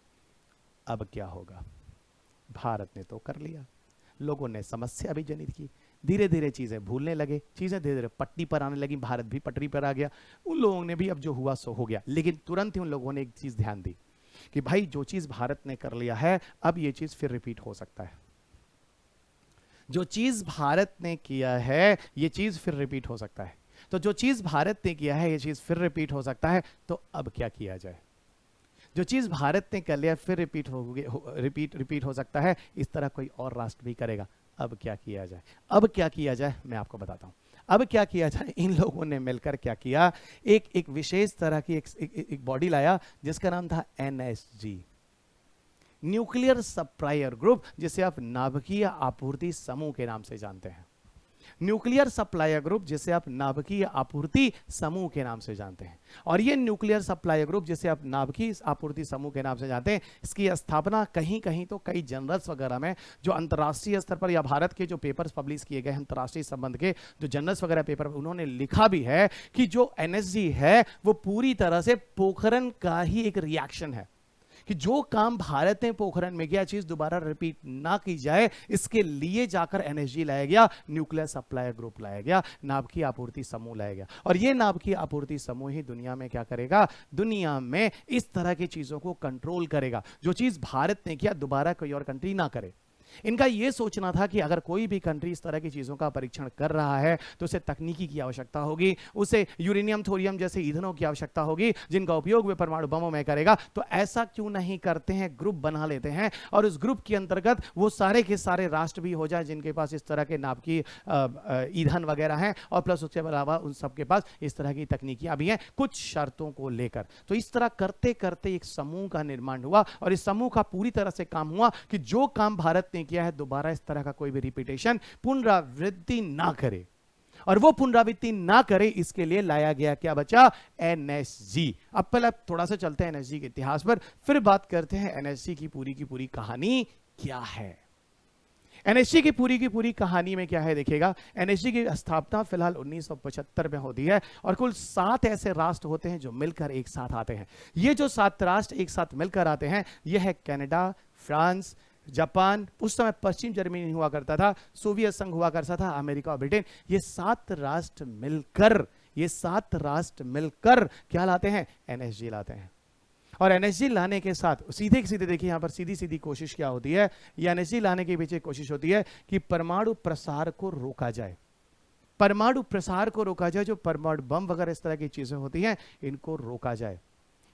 अब क्या होगा, भारत ने तो कर लिया, लोगों ने समस्या भी जनित की, धीरे धीरे चीजें भूलने लगे, चीजें धीरे धीरे पट्टी पर आने लगी, भारत भी पटरी पर आ गया। उन लोगों ने भी अब जो हुआ सो हो गया, लेकिन तुरंत ही उन लोगों ने एक चीज ध्यान दी कि भाई जो चीज भारत ने कर लिया है अब ये चीज फिर रिपीट हो सकता है। जो चीज भारत ने किया है ये चीज फिर रिपीट हो सकता है। तो जो चीज भारत ने किया है ये चीज फिर रिपीट हो सकता है, तो अब क्या किया जाए। जो चीज भारत ने कर लिया फिर रिपीट हो सकता है, इस तरह कोई और राष्ट्र भी करेगा। अब क्या किया जाए, अब क्या किया जाए मैं आपको बताता हूं। अब क्या किया जाए, इन लोगों ने मिलकर क्या किया, एक विशेष तरह की एक बॉडी लाया जिसका नाम था एनएसजी, न्यूक्लियर सप्लायर ग्रुप, जिसे आप नाभिकीय आपूर्ति समूह के नाम से जानते हैं। न्यूक्लियर सप्लायर ग्रुप जिसे आप नाभिकीय आपूर्ति समूह के नाम से जानते हैं। और ये न्यूक्लियर सप्लायर ग्रुप जिसे आप नाभिकीय आपूर्ति समूह के नाम से जानते हैं, इसकी स्थापना कहीं कहीं तो कई जर्नल्स वगैरह में, जो अंतर्राष्ट्रीय स्तर पर या भारत के जो पेपर्स पब्लिश किए गए अंतर्राष्ट्रीय संबंध के जो जर्नल्स वगैरह पेपर, उन्होंने लिखा भी है कि जो एनएसजी है वो पूरी तरह से पोखरण का ही एक रिएक्शन है। कि जो काम भारत ने पोखरण में किया चीज दोबारा रिपीट ना की जाए, इसके लिए जाकर एनएसजी लाया गया, न्यूक्लियर सप्लाई ग्रुप लाया गया, नाभ की आपूर्ति समूह लाया गया। और ये नाभ की आपूर्ति समूह ही दुनिया में क्या करेगा, दुनिया में इस तरह की चीजों को कंट्रोल करेगा, जो चीज भारत ने किया दोबारा कोई और कंट्री ना करे। इनका यह सोचना था कि अगर कोई भी कंट्री इस तरह की चीजों का परीक्षण कर रहा है तो उसे तकनीकी की आवश्यकता होगी, उसे यूरेनियम थोरियम जैसे ईंधनों की आवश्यकता होगी जिनका उपयोग वे परमाणु बमों में करेगा। तो ऐसा क्यों नहीं करते हैं, ग्रुप बना लेते हैं और उस ग्रुप के अंतर्गत वो सारे के सारे राष्ट्र भी हो जाए जिनके पास इस तरह के नाभ की ईंधन वगैरह हैं, और प्लस उसके अलावा उन सबके पास इस तरह की तकनीकियां भी हैं कुछ शर्तों को लेकर। तो इस तरह करते करते एक समूह का निर्माण हुआ और इस समूह का पूरी तरह से काम हुआ कि जो काम भारत ने किया है दोबारा इस तरह का कोई भी रिपीटेशन, पुनरावृत्ति ना करे। और वो पुनरावृत्ति ना करे इसके लिए लाया गया क्या बचा, एनएसजी। अब पहले थोड़ा सा चलते हैं एनएसजी के इतिहास पर, फिर बात करते हैं एनएसजी की पूरी कहानी क्या है। एनएसजी की पूरी कहानी में क्या है देखिएगा। एनएसजी की स्थापना फिलहाल 1975 में होती है और कुल 7 ऐसे राष्ट्र होते हैं जो मिलकर एक साथ आते हैं। ये जो 7 राष्ट्र एक साथ मिलकर आते हैं यह है कनाडा, फ्रांस, जापान, उस समय पश्चिम जर्मनी हुआ करता था, सोवियत संघ हुआ करता था, अमेरिका और ब्रिटेन। ये 7 राष्ट्र मिलकर क्या लाते हैं, एनएसजी लाते हैं। और एनएसजी लाने के साथ सीधे सीधे देखिए यहां पर सीधी कोशिश क्या होती है, ये एनएसजी लाने के पीछे कोशिश होती है कि परमाणु प्रसार को रोका जाए। जो परमाणु बम वगैरह इस तरह की चीजें होती हैं इनको रोका जाए,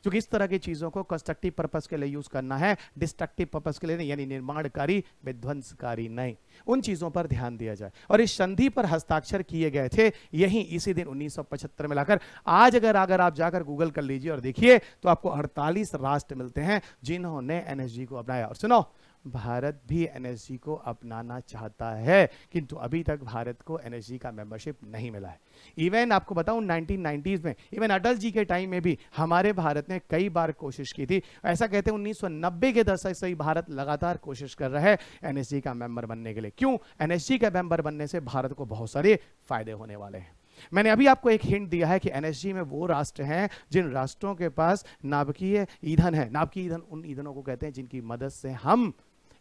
क्योंकि इस तरह की चीजों को कंस्ट्रक्टिव पर्पस के लिए यूज करना है, डिस्ट्रक्टिव पर्पस के लिए नहीं, यानी निर्माणकारी विध्वंसकारी नहीं, उन चीजों पर ध्यान दिया जाए। और इस संधि पर हस्ताक्षर किए गए थे यहीं इसी दिन 1975 में लाकर। आज अगर आप जाकर गूगल कर लीजिए और देखिए तो आपको 48 राष्ट्र मिलते हैं जिन्होंने एनएसजी को अपनाया। और सुनो, भारत भी एनएसजी को अपनाना चाहता है, किंतु अभी तक भारत को एनएसजी का मेंबरशिप नहीं मिला है। इवन आपको बताऊं 1990s में, इवन अटल जी के टाइम में भी हमारे भारत ने कई बार कोशिश की थी। ऐसा कहते हैं 1990 के दशक से ही भारत लगातार कोशिश कर रहा है एनएसजी का मेंबर बनने के लिए। क्यों? एनएसजी का मेंबर बनने से भारत को बहुत सारे फायदे होने वाले हैं। मैंने अभी आपको एक हिंट दिया है कि एनएसजी में वो राष्ट्र हैं जिन राष्ट्रों के पास नाभिकीय ईंधन है। नाभिकीय ईंधन उन ईंधनों को कहते हैं जिनकी मदद से हम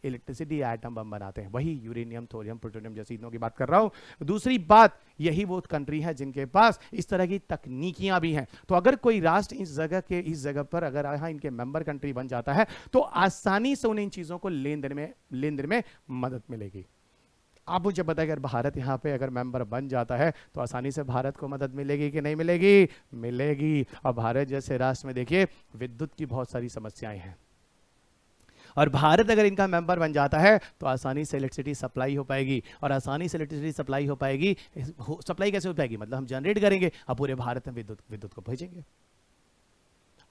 इलेक्ट्रिसिटी एटम बम बनाते हैं, वही यूरेनियम, थोरियम, प्लूटोनियम जैसी ईंधनों की बात कर रहा हूं। दूसरी बात, यही वो कंट्री है जिनके पास इस तरह की तकनीकियां भी हैं। तो अगर कोई राष्ट्र इस जगह पर अगर यहाँ इनके मेंबर कंट्री बन जाता है तो आसानी से उन्हें इन चीजों को लेन देन में मदद मिलेगी। आप मुझे बताइए, अगर भारत यहाँ पे अगर मेंबर बन जाता है तो आसानी से भारत को मदद मिलेगी कि नहीं मिलेगी? मिलेगी। और भारत जैसे राष्ट्र में देखिए विद्युत की बहुत सारी समस्याएं हैं, और भारत अगर इनका मेंबर बन जाता है तो आसानी से इलेक्ट्रिसिटी सप्लाई हो पाएगी। और आसानी से इलेक्ट्रिसिटी सप्लाई हो पाएगी, सप्लाई कैसे हो पाएगी, मतलब हम जनरेट करेंगे, अब पूरे भारत में विद्युत को भेजेंगे।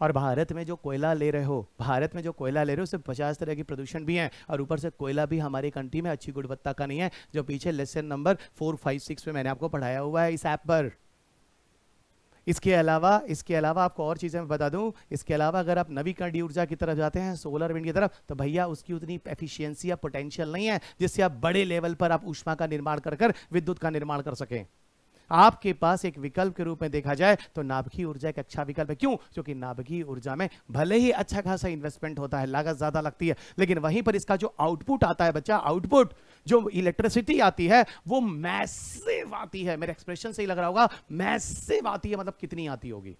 और भारत में जो कोयला ले रहे हो उससे 50 तरह की प्रदूषण भी हैं, और ऊपर से कोयला भी हमारी कंट्री में अच्छी गुणवत्ता का नहीं है, जो पीछे लेसन नंबर 4, 5, 6 में मैंने आपको पढ़ाया हुआ है इस ऐप पर। इसके अलावा आपको और चीजें मैं बता दूं, इसके अलावा अगर आप नवीकरणीय ऊर्जा की तरफ जाते हैं, सोलर विंड की तरफ, तो भैया उसकी उतनी एफिशिएंसी या पोटेंशियल नहीं है जिससे आप बड़े लेवल पर आप ऊष्मा का निर्माण कर विद्युत का निर्माण कर सकें। आपके पास एक विकल्प के रूप में देखा जाए तो नाभिकीय ऊर्जा एक अच्छा विकल्प है। क्यों? क्योंकि नाभिकीय ऊर्जा में भले ही अच्छा खासा इन्वेस्टमेंट होता है, लागत ज्यादा लगती है, लेकिन वहीं पर इसका जो आउटपुट आता है बच्चा, आउटपुट जो इलेक्ट्रिसिटी आती है वो मैसिव आती है। मेरे एक्सप्रेशन से ही लग रहा होगा, मैसिव आती है, मतलब कितनी आती होगी।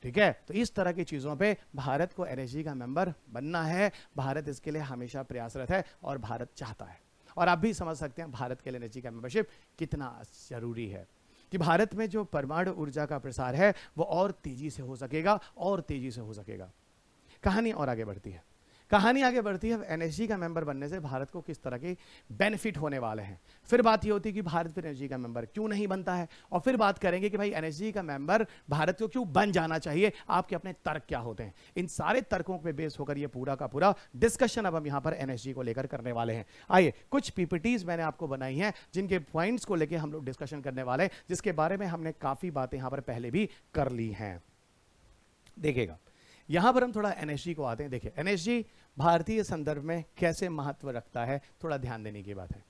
ठीक है, तो इस तरह की चीजों पे भारत को एनएसजी का मेंबर बनना है। भारत इसके लिए हमेशा प्रयासरत है और भारत चाहता है। और आप भी समझ सकते हैं भारत के लिए एनएसजी का मेंबरशिप कितना जरूरी है, कि भारत में जो परमाणु ऊर्जा का प्रसार है वो और तेजी से हो सकेगा। कहानी आगे बढ़ती है एनएसजी का मेंबर बनने से भारत को किस तरह के बेनिफिट होने वाले हैं। फिर बात ये होती है कि भारत फिर एनएसजी का मेंबर क्यों नहीं बनता है, और फिर बात करेंगे कि भाई एनएसजी का मेंबर भारत को क्यों बन जाना चाहिए, आपके अपने तर्क क्या होते हैं। इन सारे तर्कों पे बेस होकर ये पूरा का पूरा डिस्कशन अब हम यहाँ पर एनएसजी को लेकर करने वाले हैं। आइए, कुछ पीपीटीज मैंने आपको बनाई हैं जिनके पॉइंट्स को लेकर हम लोग डिस्कशन करने वाले हैं, जिसके बारे में हमने काफी बातें यहाँ पर पहले भी कर ली हैं। देखिएगा, यहां पर हम थोड़ा एनएसजी को आते हैं। देखिए, एनएसजी भारतीय संदर्भ में कैसे महत्व रखता है, थोड़ा ध्यान देने की बात है।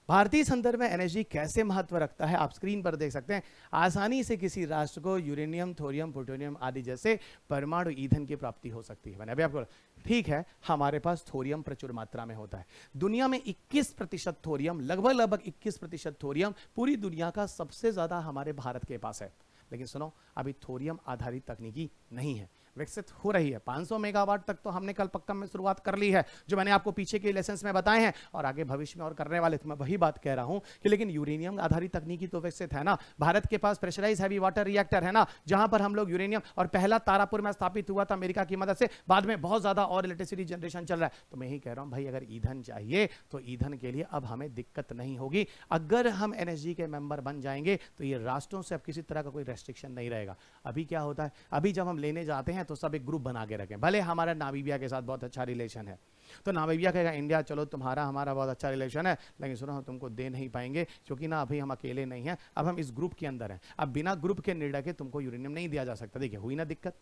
भारतीय संदर्भ में एनएसजी कैसे महत्व रखता है आप स्क्रीन पर देख सकते हैं। आसानी से किसी राष्ट्र को यूरेनियम, थोरियम, प्लूटोनियम आदि जैसे परमाणु ईंधन की प्राप्ति हो सकती है। मैंने अभी आपको ठीक है, हमारे पास थोरियम प्रचुर मात्रा में होता है। दुनिया में 21% थोरियम, लगभग 21% थोरियम पूरी दुनिया का सबसे ज्यादा हमारे भारत के पास है। लेकिन सुनो, अभी थोरियम आधारित तकनीकी नहीं है, विकसित हो रही है। 500 मेगावाट तक तो हमने कल पक्का में शुरुआत कर ली है, जो मैंने आपको पीछे के लेसन्स में बताए हैं, और आगे भविष्य में और करने वाले। तो मैं वही बात कह रहा हूं कि लेकिन यूरेनियम आधारित तकनीकी तो विकसित है ना। भारत के पास प्रेशराइज हैवी वाटर रिएक्टर है ना, जहां पर हम लोग यूरेनियम, और पहला तारापुर में स्थापित हुआ था अमेरिका की मदद से, बाद में बहुत ज्यादा और इलेक्ट्रिसिटी जनरेशन चल रहा है। तो मैं ही कह रहा हूं भाई, अगर ईंधन चाहिए तो ईंधन के लिए अब हमें दिक्कत नहीं होगी। अगर हम एनएसजी के मेंबर बन जाएंगे तो ये राष्ट्रों से अब किसी तरह का कोई रेस्ट्रिक्शन नहीं रहेगा। अभी क्या होता है, अभी जब हम लेने जाते हैं तो सब एक ग्रुप बना के रखें। भले हमारा नामीबिया के साथ बहुत अच्छा रिलेशन है, तो नामीबिया कहेगा इंडिया चलो तुम्हारा हमारा बहुत अच्छा रिलेशन है, लेकिन सुनो हम तुमको दे नहीं पाएंगे, क्योंकि ना अभी हम अकेले नहीं हैं, अब हम इस ग्रुप के अंदर हैं। अब बिना ग्रुप के निर्णय के तुमको यूरेनियम नहीं दिया जा सकता। देखिए हुई ना दिक्कत।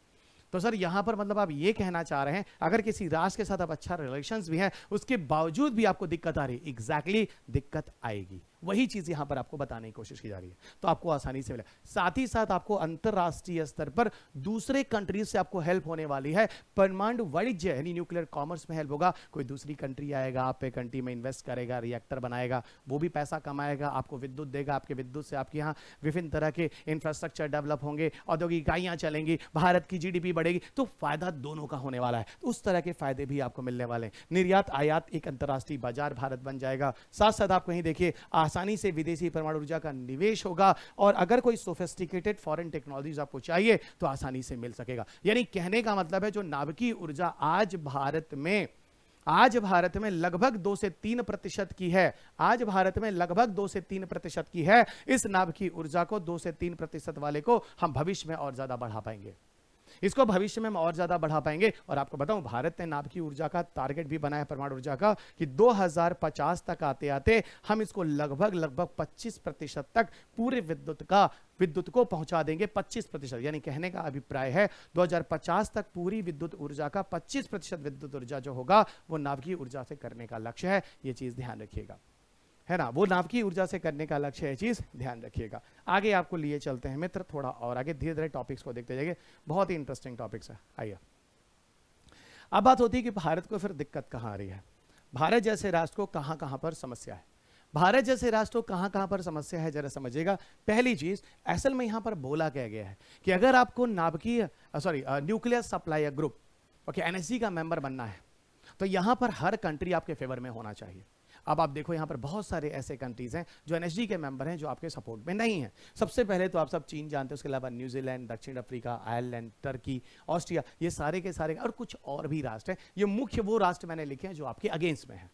तो सर यहां पर मतलब आप ये कहना चाह रहे हैं, अगर किसी राष्ट्र के साथ अब अच्छा रिलेशंस भी है, उसके बावजूद भी आपको दिक्कत आ रही है। एग्जैक्टली दिक्कत आएगी, वही चीज यहां पर आपको बताने की कोशिश की जा रही है, तो आपको आसानी से मिले। साथ ही साथ आपको अंतरराष्ट्रीय स्तर पर दूसरे कंट्रीज से आपको हेल्प होने वाली है। परमाणु वाणिज्य यानी न्यूक्लियर कॉमर्स में हेल्प होगा। कोई दूसरी कंट्री आएगा, आप पे कंट्री में इन्वेस्ट करेगा, रिएक्टर बनाएगा, वो भी पैसा कमाएगा, आपको विद्युत देगा, आपके विद्युत से आपके यहाँ विभिन्न तरह के इंफ्रास्ट्रक्चर डेवलप होंगे, औद्योगिक इकाइयां चलेंगी, भारत की जीडीपी बढ़ेगी, तो फायदा दोनों का होने वाला है। तो उस तरह के फायदे भी आपको मिलने वाले हैं। निर्यात आयात एक अंतरराष्ट्रीय बाजार भारत बन जाएगा। साथ साथ आप कहीं देखिए, आसानी से विदेशी परमाणु ऊर्जा का निवेश होगा, और अगर कोई सोफिस्टिकेटेड फॉरेन टेक्नोलॉजीज आपको चाहिए तो आसानी से मिल सकेगा। यानी कहने का मतलब है, जो नाभिकीय ऊर्जा आज भारत में लगभग 2 से 3% की है, आज भारत में लगभग 2 से 3% की है। इस नाभिकीय ऊर्जा को 2 से 3% वाले को हम भविष्य में और ज्यादा बढ़ा पाएंगे, इसको भविष्य में हम और ज्यादा बढ़ा पाएंगे। और आपको बताऊं, भारत ने नाभिकीय ऊर्जा का टारगेट भी बनाया, परमाणु ऊर्जा का, कि 2050 तक आते आते हम इसको लगभग 25% तक पूरे विद्युत को पहुंचा देंगे। 25%, यानी कहने का अभिप्राय है 2050 तक पूरी विद्युत ऊर्जा का 25% विद्युत ऊर्जा जो होगा वो नाभिकीय ऊर्जा से करने का लक्ष्य है। ये चीज ध्यान रखिएगा, है ना, वो नाभिकीय ऊर्जा से करने का लक्ष्य है, चीज ध्यान रखिएगा। आगे आपको लिए चलते हैं मित्र, थोड़ा और आगे धीरे धीरे टॉपिक्स को देखते जाइए, बहुत ही इंटरेस्टिंग टॉपिक्स है। आइए, अब बात होती है कि भारत को फिर दिक्कत कहां आ रही है, भारत जैसे राष्ट्र को कहां कहां पर समस्या है। भारत जैसे राष्ट्र को कहां कहां पर समस्या है, जरा समझिएगा। पहली चीज, असल में यहां पर बोला क्या गया है कि अगर आपको nuclear supplier group, okay, NSG का मेंबर बनना है, तो यहां पर हर कंट्री आपके फेवर में होना चाहिए। अब आप देखो, यहां पर बहुत सारे ऐसे कंट्रीज हैं जो एनएसजी के मेंबर हैं, जो आपके सपोर्ट में नहीं है। सबसे पहले तो आप सब चीन जानते हैं, उसके अलावा न्यूजीलैंड, दक्षिण अफ्रीका, आयरलैंड, टर्की, ऑस्ट्रिया, ये सारे के सारे, और कुछ और भी राष्ट्र हैं। ये मुख्य वो राष्ट्र मैंने लिखे हैं जो आपके अगेंस्ट में है।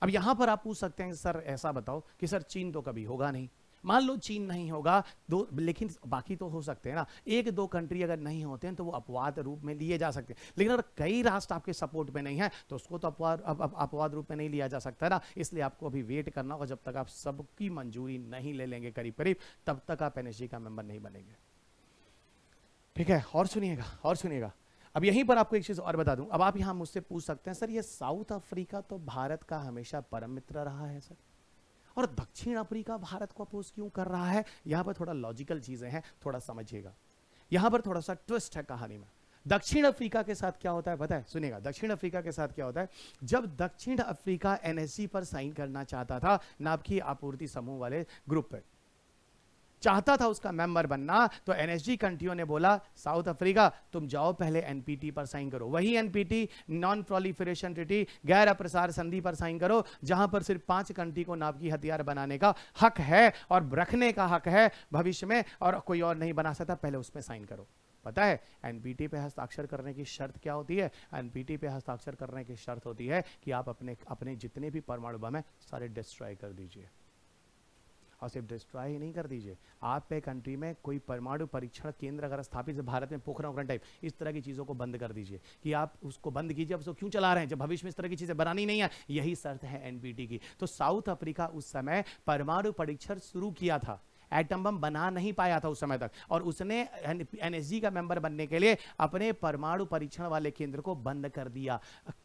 अब यहां पर आप पूछ सकते हैं सर ऐसा बताओ कि सर चीन तो कभी होगा नहीं। मान लो चीन नहीं होगा, लेकिन बाकी तो हो सकते हैं ना। 1-2 कंट्री अगर नहीं होते हैं तो वो अपवाद रूप में लिए जा सकते हैं, लेकिन अगर कई राष्ट्र आपके सपोर्ट में नहीं है तो उसको तो अपवाद रूप में नहीं लिया जा सकता ना। इसलिए आपको अभी वेट करना होगा, जब तक आप सबकी मंजूरी नहीं ले लेंगे करीब करीब, तब तक आप एनएसजी का मेंबर नहीं बनेंगे। ठीक है, और सुनिएगा। अब यहीं पर आपको एक चीज और बता दूं। अब आप यहां मुझसे पूछ सकते हैं, सर ये साउथ अफ्रीका तो भारत का हमेशा परम मित्र रहा है सर, और दक्षिण अफ्रीका भारत को अपोज क्यों कर रहा है। यहां पर थोड़ा लॉजिकल चीजें हैं, थोड़ा समझिएगा। यहां पर थोड़ा सा ट्विस्ट है कहानी में। दक्षिण अफ्रीका के साथ क्या होता है पता है, सुनिएगा। दक्षिण अफ्रीका के साथ क्या होता है, जब दक्षिण अफ्रीका एनएसजी पर साइन करना चाहता था, नाभिकीय आपूर्ति समूह वाले ग्रुप पे चाहता था उसका मेंबर बनना, तो एनएसजी कंट्रियों ने बोला साउथ अफ्रीका तुम जाओ पहले एनपीटी पर साइन करो। वही एनपीटी, नॉन प्रोलिफरेशन ट्रीटी, गैर अप्रसार संधि पर साइन करो, जहां पर सिर्फ 5 कंट्री को नाभिकीय हथियार बनाने का हक है और रखने का हक है भविष्य में, और कोई और नहीं बना सकता, पहले उसमें साइन करो। पता है एनपीटी पे हस्ताक्षर करने की शर्त क्या होती है? एनपीटी पे हस्ताक्षर करने की शर्त होती है कि आप अपने जितने भी परमाणु बम है सारे डिस्ट्रॉय कर दीजिए। और सिर्फ डिस्ट्रॉय ही नहीं कर दीजिए, आप पे कंट्री में कोई परमाणु परीक्षण केंद्र अगर स्थापित है, भारत में पोखरण टाइप, इस तरह की चीजों को बंद कर दीजिए। कि आप उसको बंद कीजिए, अब उसको क्यों चला रहे हैं जब भविष्य में इस तरह की चीजें बनानी नहीं है। यही शर्त है एनपीटी की। तो साउथ अफ्रीका उस समय परमाणु परीक्षण शुरू किया था, एटम बम बना नहीं पाया था उस समय तक, और उसने एनएसजी का मेंबर बनने के लिए अपने परमाणु परीक्षण वाले केंद्र को बंद कर दिया।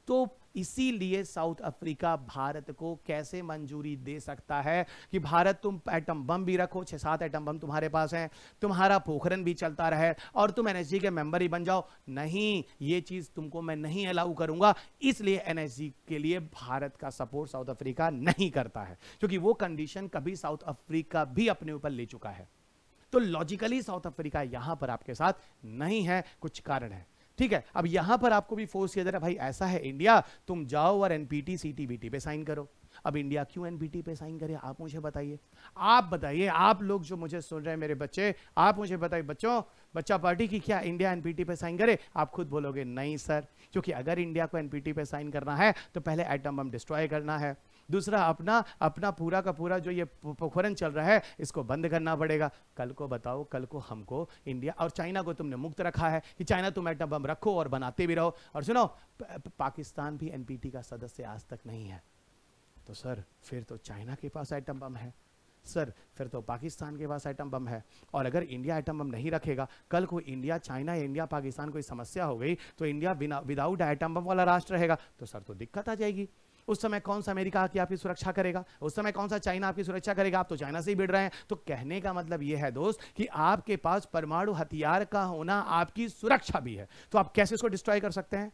तो इसीलिए साउथ अफ्रीका भारत को कैसे मंजूरी दे सकता है कि भारत तुम एटम बम भी रखो, 6-7 एटम बम तुम्हारे पास हैं, तुम्हारा पोखरण भी चलता रहे और तुम एनएसजी के मेंबर ही बन जाओ। नहीं, ये चीज तुमको मैं नहीं अलाउ करूंगा। इसलिए एनएसजी के लिए भारत का सपोर्ट साउथ अफ्रीका नहीं करता है, क्योंकि वो कंडीशन कभी साउथ अफ्रीका भी अपने ऊपर ले चुका है। तो लॉजिकली साउथ अफ्रीका यहां पर आपके साथ नहीं है, कुछ कारण है। ठीक है, अब यहां पर आपको भी फोर्स किया जा रहा है, भाई ऐसा है इंडिया, तुम जाओ और एनपीटी सीटीबीटी पे साइन करो। अब इंडिया क्यों एनपीटी पे साइन करे, आप मुझे बताइए। आप बताइए, आप लोग जो मुझे सुन रहे हैं मेरे बच्चे, आप मुझे बताइए बच्चों, बच्चा पार्टी की क्या इंडिया एनपीटी पे साइन करे? आप खुद बोलोगे नहीं सर, क्योंकि अगर इंडिया को एनपीटी पे साइन करना है तो पहले एटम बम डिस्ट्रॉय करना है, दूसरा अपना अपना पूरा का पूरा जो ये पोखरण चल रहा है इसको बंद करना पड़ेगा। कल को बताओ, कल को हमको इंडिया और चाइना को तुमने मुक्त रखा है कि चाइना तुम एटम बम रखो और बनाते भी रहो। और सुनो, पाकिस्तान भी एनपीटी का सदस्य आज तक नहीं है। तो सर फिर तो चाइना के पास एटम बम है, सर फिर तो पाकिस्तान के पास एटम बम है। और अगर इंडिया एटम बम नहीं रखेगा, कल को इंडिया चाइना, इंडिया पाकिस्तान कोई समस्या हो गई तो इंडिया बिना विदाउट एटम बम वाला राष्ट्र रहेगा, तो सर तो दिक्कत आ जाएगी। उस समय कौन सा अमेरिका की आपकी सुरक्षा करेगा? उस समय कौन सा चाइना आपकी सुरक्षा करेगा? आप तो चाइना से ही भिड़ रहे हैं। तो कहने का मतलब यह है दोस्त कि आपके पास परमाणु हथियार का होना आपकी सुरक्षा भी है, तो आप कैसे इसको डिस्ट्रॉय कर सकते हैं?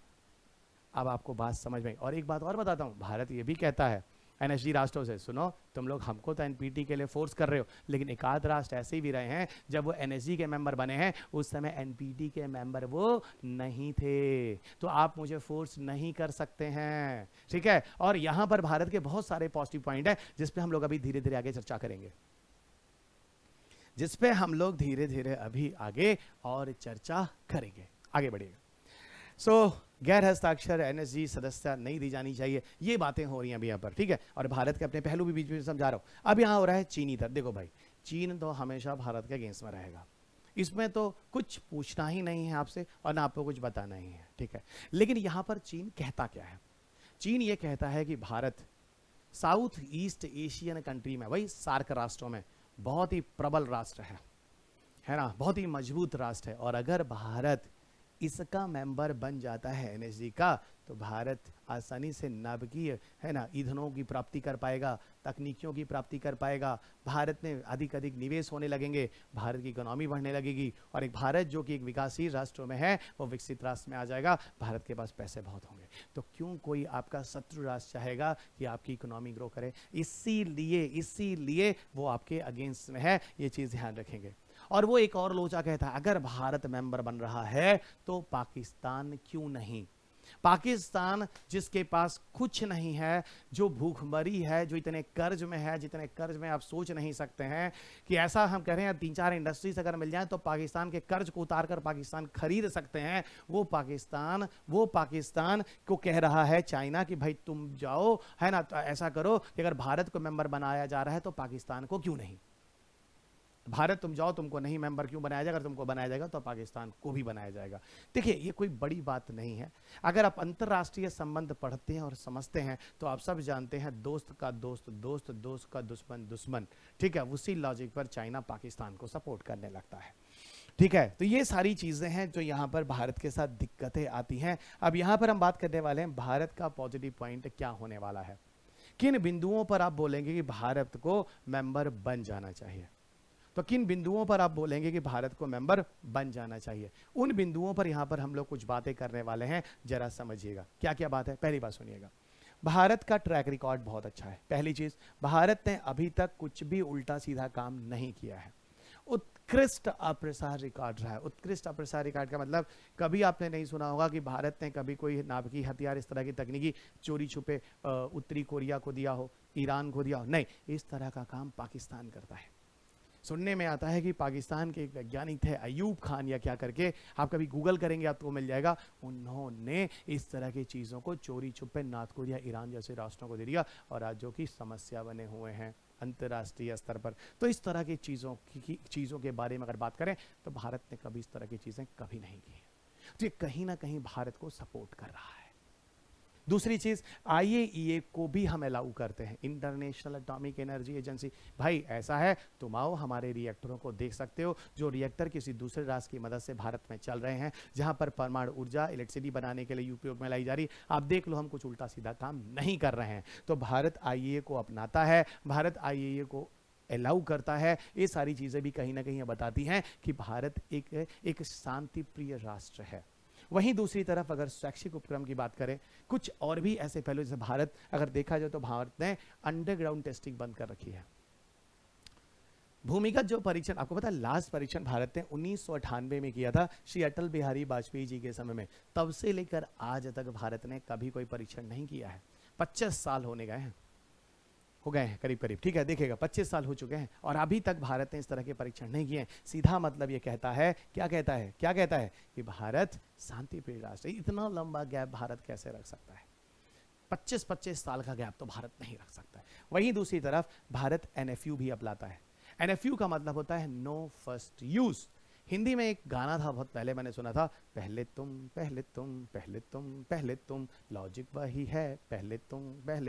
अब आपको बात समझ में। और एक बात और बताता हूं, भारत ये भी कहता है एनएसजी राष्ट्रों से, सुनो तुम लोग हमको तो एनपीटी के लिए फोर्स कर रहे हो, लेकिन एक आध राष्ट्र ऐसे भी रहे हैं जब वो एनएसजी के मेंबर बने हैं उस समय एनपीटी के मेंबर वो नहीं थे, तो आप मुझे फोर्स नहीं कर सकते हैं। ठीक है, और यहां पर भारत के बहुत सारे पॉजिटिव पॉइंट है जिसपे हम लोग अभी धीरे धीरे आगे चर्चा करेंगे, जिसपे हम लोग धीरे धीरे अभी आगे और चर्चा करेंगे। आगे बढ़िएगा। गैर हस्ताक्षर एनएसजी सदस्यता नहीं दी जानी चाहिए, ये बातें हो रही हैं अभी यहाँ पर। ठीक है, और भारत के अपने पहलू भी बीच में समझा रहा हूं। अब यहाँ हो रहा है चीनी तरफ। देखो भाई, चीन तो हमेशा भारत के अगेंस्ट में रहेगा, इसमें तो कुछ पूछना ही नहीं है आपसे और ना आपको कुछ बताना ही है। ठीक है, लेकिन यहाँ पर चीन कहता क्या है? चीन ये कहता है कि Bharat south east Asian country में, वही सार्क राष्ट्रों में बहुत ही प्रबल राष्ट्र है ना, बहुत ही मजबूत राष्ट्र है, और अगर भारत इसका मेंबर बन जाता है एनएसजी का, तो भारत आसानी से नाभिकीय है ना ईंधनों की प्राप्ति कर पाएगा, तकनीकियों की प्राप्ति कर पाएगा, भारत में अधिक अधिक निवेश होने लगेंगे, भारत की इकोनॉमी बढ़ने लगेगी, और एक भारत जो कि एक विकासशील राष्ट्रों में है वो विकसित राष्ट्र में आ जाएगा। भारत के पास पैसे बहुत होंगे, तो क्यों कोई आपका शत्रु राष्ट्र चाहेगा कि आपकी इकोनॉमी ग्रो करे? इसीलिए वो आपके अगेंस्ट में है, ये चीज़ ध्यान रखेंगे। और वो एक और लोचा कहता है, अगर भारत मेंबर बन रहा है तो पाकिस्तान क्यों नहीं? पाकिस्तान जिसके पास कुछ नहीं है, जो भूखमरी है, जो इतने कर्ज में है, जितने कर्ज में आप सोच नहीं सकते हैं कि ऐसा हम कह रहे हैं 3-4 इंडस्ट्रीज अगर मिल जाए तो पाकिस्तान के कर्ज को उतार कर पाकिस्तान खरीद सकते हैं। वो पाकिस्तान को कह रहा है चाइना कि भाई तुम जाओ है ना, तो ऐसा करो कि अगर भारत को मेंबर बनाया जा रहा है तो पाकिस्तान को क्यों नहीं? भारत तुम जाओ, तुमको नहीं मेंबर क्यों बनाया जाएगा? अगर तुमको बनाया जाएगा तो पाकिस्तान को भी बनाया जाएगा। देखिए ये कोई बड़ी बात नहीं है। अगर आप अंतर्राष्ट्रीय संबंध पढ़ते हैं और समझते हैं तो आप सब जानते हैं दोस्त का दोस्त दोस्त, दोस्त का दुश्मन दुश्मन। ठीक है, उसी लॉजिक पर चाइना पाकिस्तान को सपोर्ट करने लगता है। ठीक है, तो ये सारी चीजें हैं जो यहाँ पर भारत के साथ दिक्कतें आती हैं। अब यहाँ पर हम बात करने वाले हैं भारत का पॉजिटिव पॉइंट क्या होने वाला है, किन बिंदुओं पर आप बोलेंगे कि भारत को मेंबर बन जाना चाहिए। तो किन बिंदुओं पर आप बोलेंगे कि भारत को मेंबर बन जाना चाहिए? उन बिंदुओं पर यहां पर हम लोग कुछ बातें करने वाले हैं, जरा समझिएगा क्या क्या बात है। पहली बात सुनिएगा, भारत का ट्रैक रिकॉर्ड बहुत अच्छा है। पहली चीज, भारत ने अभी तक कुछ भी उल्टा सीधा काम नहीं किया है। उत्कृष्ट अप्रसार रिकॉर्ड रहा है। उत्कृष्ट अप्रसार रिकॉर्ड का मतलब कभी आपने नहीं सुना होगा कि भारत ने कभी कोई नाभिकीय हथियार इस तरह की तकनीकी चोरी छुपे उत्तरी कोरिया को दिया हो, ईरान को दिया हो, नहीं। इस तरह का काम पाकिस्तान करता है। सुनने में आता है कि पाकिस्तान के एक वैज्ञानिक थे अयूब खान या क्या करके, आप कभी गूगल करेंगे आपको मिल जाएगा, उन्होंने इस तरह की चीज़ों को चोरी छुपे नॉर्थ कोरिया, ईरान जैसे राष्ट्रों को दे दिया, और आज जो कि समस्या बने हुए हैं अंतर्राष्ट्रीय स्तर पर। तो इस तरह की चीज़ों के बारे में अगर बात करें तो भारत ने कभी इस तरह की चीज़ें कभी नहीं की। तो ये कहीं ना कहीं भारत को सपोर्ट कर रहा है। दूसरी चीज, आईएईए को भी हम अलाउ करते हैं, इंटरनेशनल एटॉमिक एनर्जी एजेंसी। भाई ऐसा है, तुम आओ हमारे रिएक्टरों को देख सकते हो, जो रिएक्टर किसी दूसरे राष्ट्र की मदद से भारत में चल रहे हैं, जहां पर परमाणु ऊर्जा इलेक्ट्रिसिटी बनाने के लिए उपयोग में लाई जा रही। आप देख लो, हम कुछ उल्टा सीधा काम नहीं कर रहे हैं। तो भारत आईएईए को अपनाता है, भारत आईएईए को अलाउ करता है। ये सारी चीजें भी कहीं ना कहीं बताती हैं कि भारत एक शांति प्रिय राष्ट्र है। वहीं दूसरी तरफ अगर शैक्षिक उपक्रम की बात करें, कुछ और भी ऐसे पहलू, जैसे भारत अगर देखा जाए तो भारत ने अंडरग्राउंड टेस्टिंग बंद कर रखी है। भूमिगत जो परीक्षण, आपको पता है लास्ट परीक्षण भारत ने 1998 में किया था, श्री अटल बिहारी वाजपेयी जी के समय में। तब से लेकर आज तक भारत ने कभी कोई परीक्षण नहीं किया है। 25 साल होने गए हैं, हो गए हैं करीब करीब, ठीक है, देखिएगा 25 साल हो चुके हैं और अभी तक भारत ने इस तरह के परीक्षण नहीं किए हैं। सीधा मतलब ये कहता है, क्या कहता है कि भारत शांति प्रिय राष्ट्र है। इतना लंबा गैप भारत कैसे रख सकता है? 25 साल का गैप तो भारत नहीं रख सकता है। वहीं दूसरी तरफ भारत एनएफयू भी अपनाता है। एनएफयू का मतलब होता है नो फर्स्ट यूज। हिंदी में एक गाना था, बहुत पहले मैंने सुना था, पहले तुम पहले तुम पहले तुम पहले तुम, लॉजिक वही है, पहले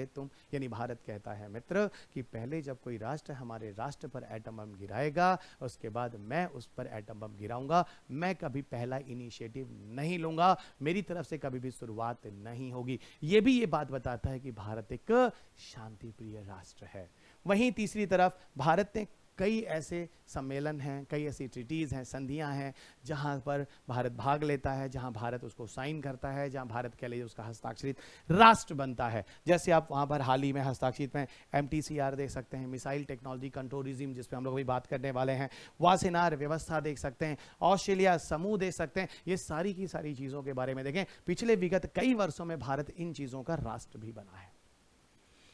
तुम। यानी भारत कहता है मित्र कि पहले जब कोई राष्ट्र हमारे राष्ट्र पर एटम बम गिराएगा, उसके बाद मैं उस पर एटम बम गिराऊंगा। मैं कभी पहला इनिशिएटिव नहीं लूंगा, मेरी तरफ से कभी भी शुरुआत नहीं होगी। ये भी ये बात बताता है कि भारत एक शांति प्रिय राष्ट्र है। वहीं तीसरी तरफ भारत ने कई ऐसे सम्मेलन हैं, कई ऐसी ट्रीटीज हैं, संधियां हैं, जहां पर भारत भाग लेता है, जहां भारत उसको साइन करता है, जहां भारत के लिए उसका हस्ताक्षरित राष्ट्र बनता है। जैसे आप वहां पर हाल ही में हस्ताक्षरित में एमटीसीआर देख सकते हैं, मिसाइल टेक्नोलॉजी कंट्रोल रिजीम, जिस पे हम लोग अभी बात करने वाले हैं, वासेनार व्यवस्था देख सकते हैं, ऑस्ट्रेलिया समूह देख सकते हैं। ये सारी की सारी चीजों के बारे में देखें, पिछले विगत कई वर्षों में भारत इन चीजों का राष्ट्र भी बना है।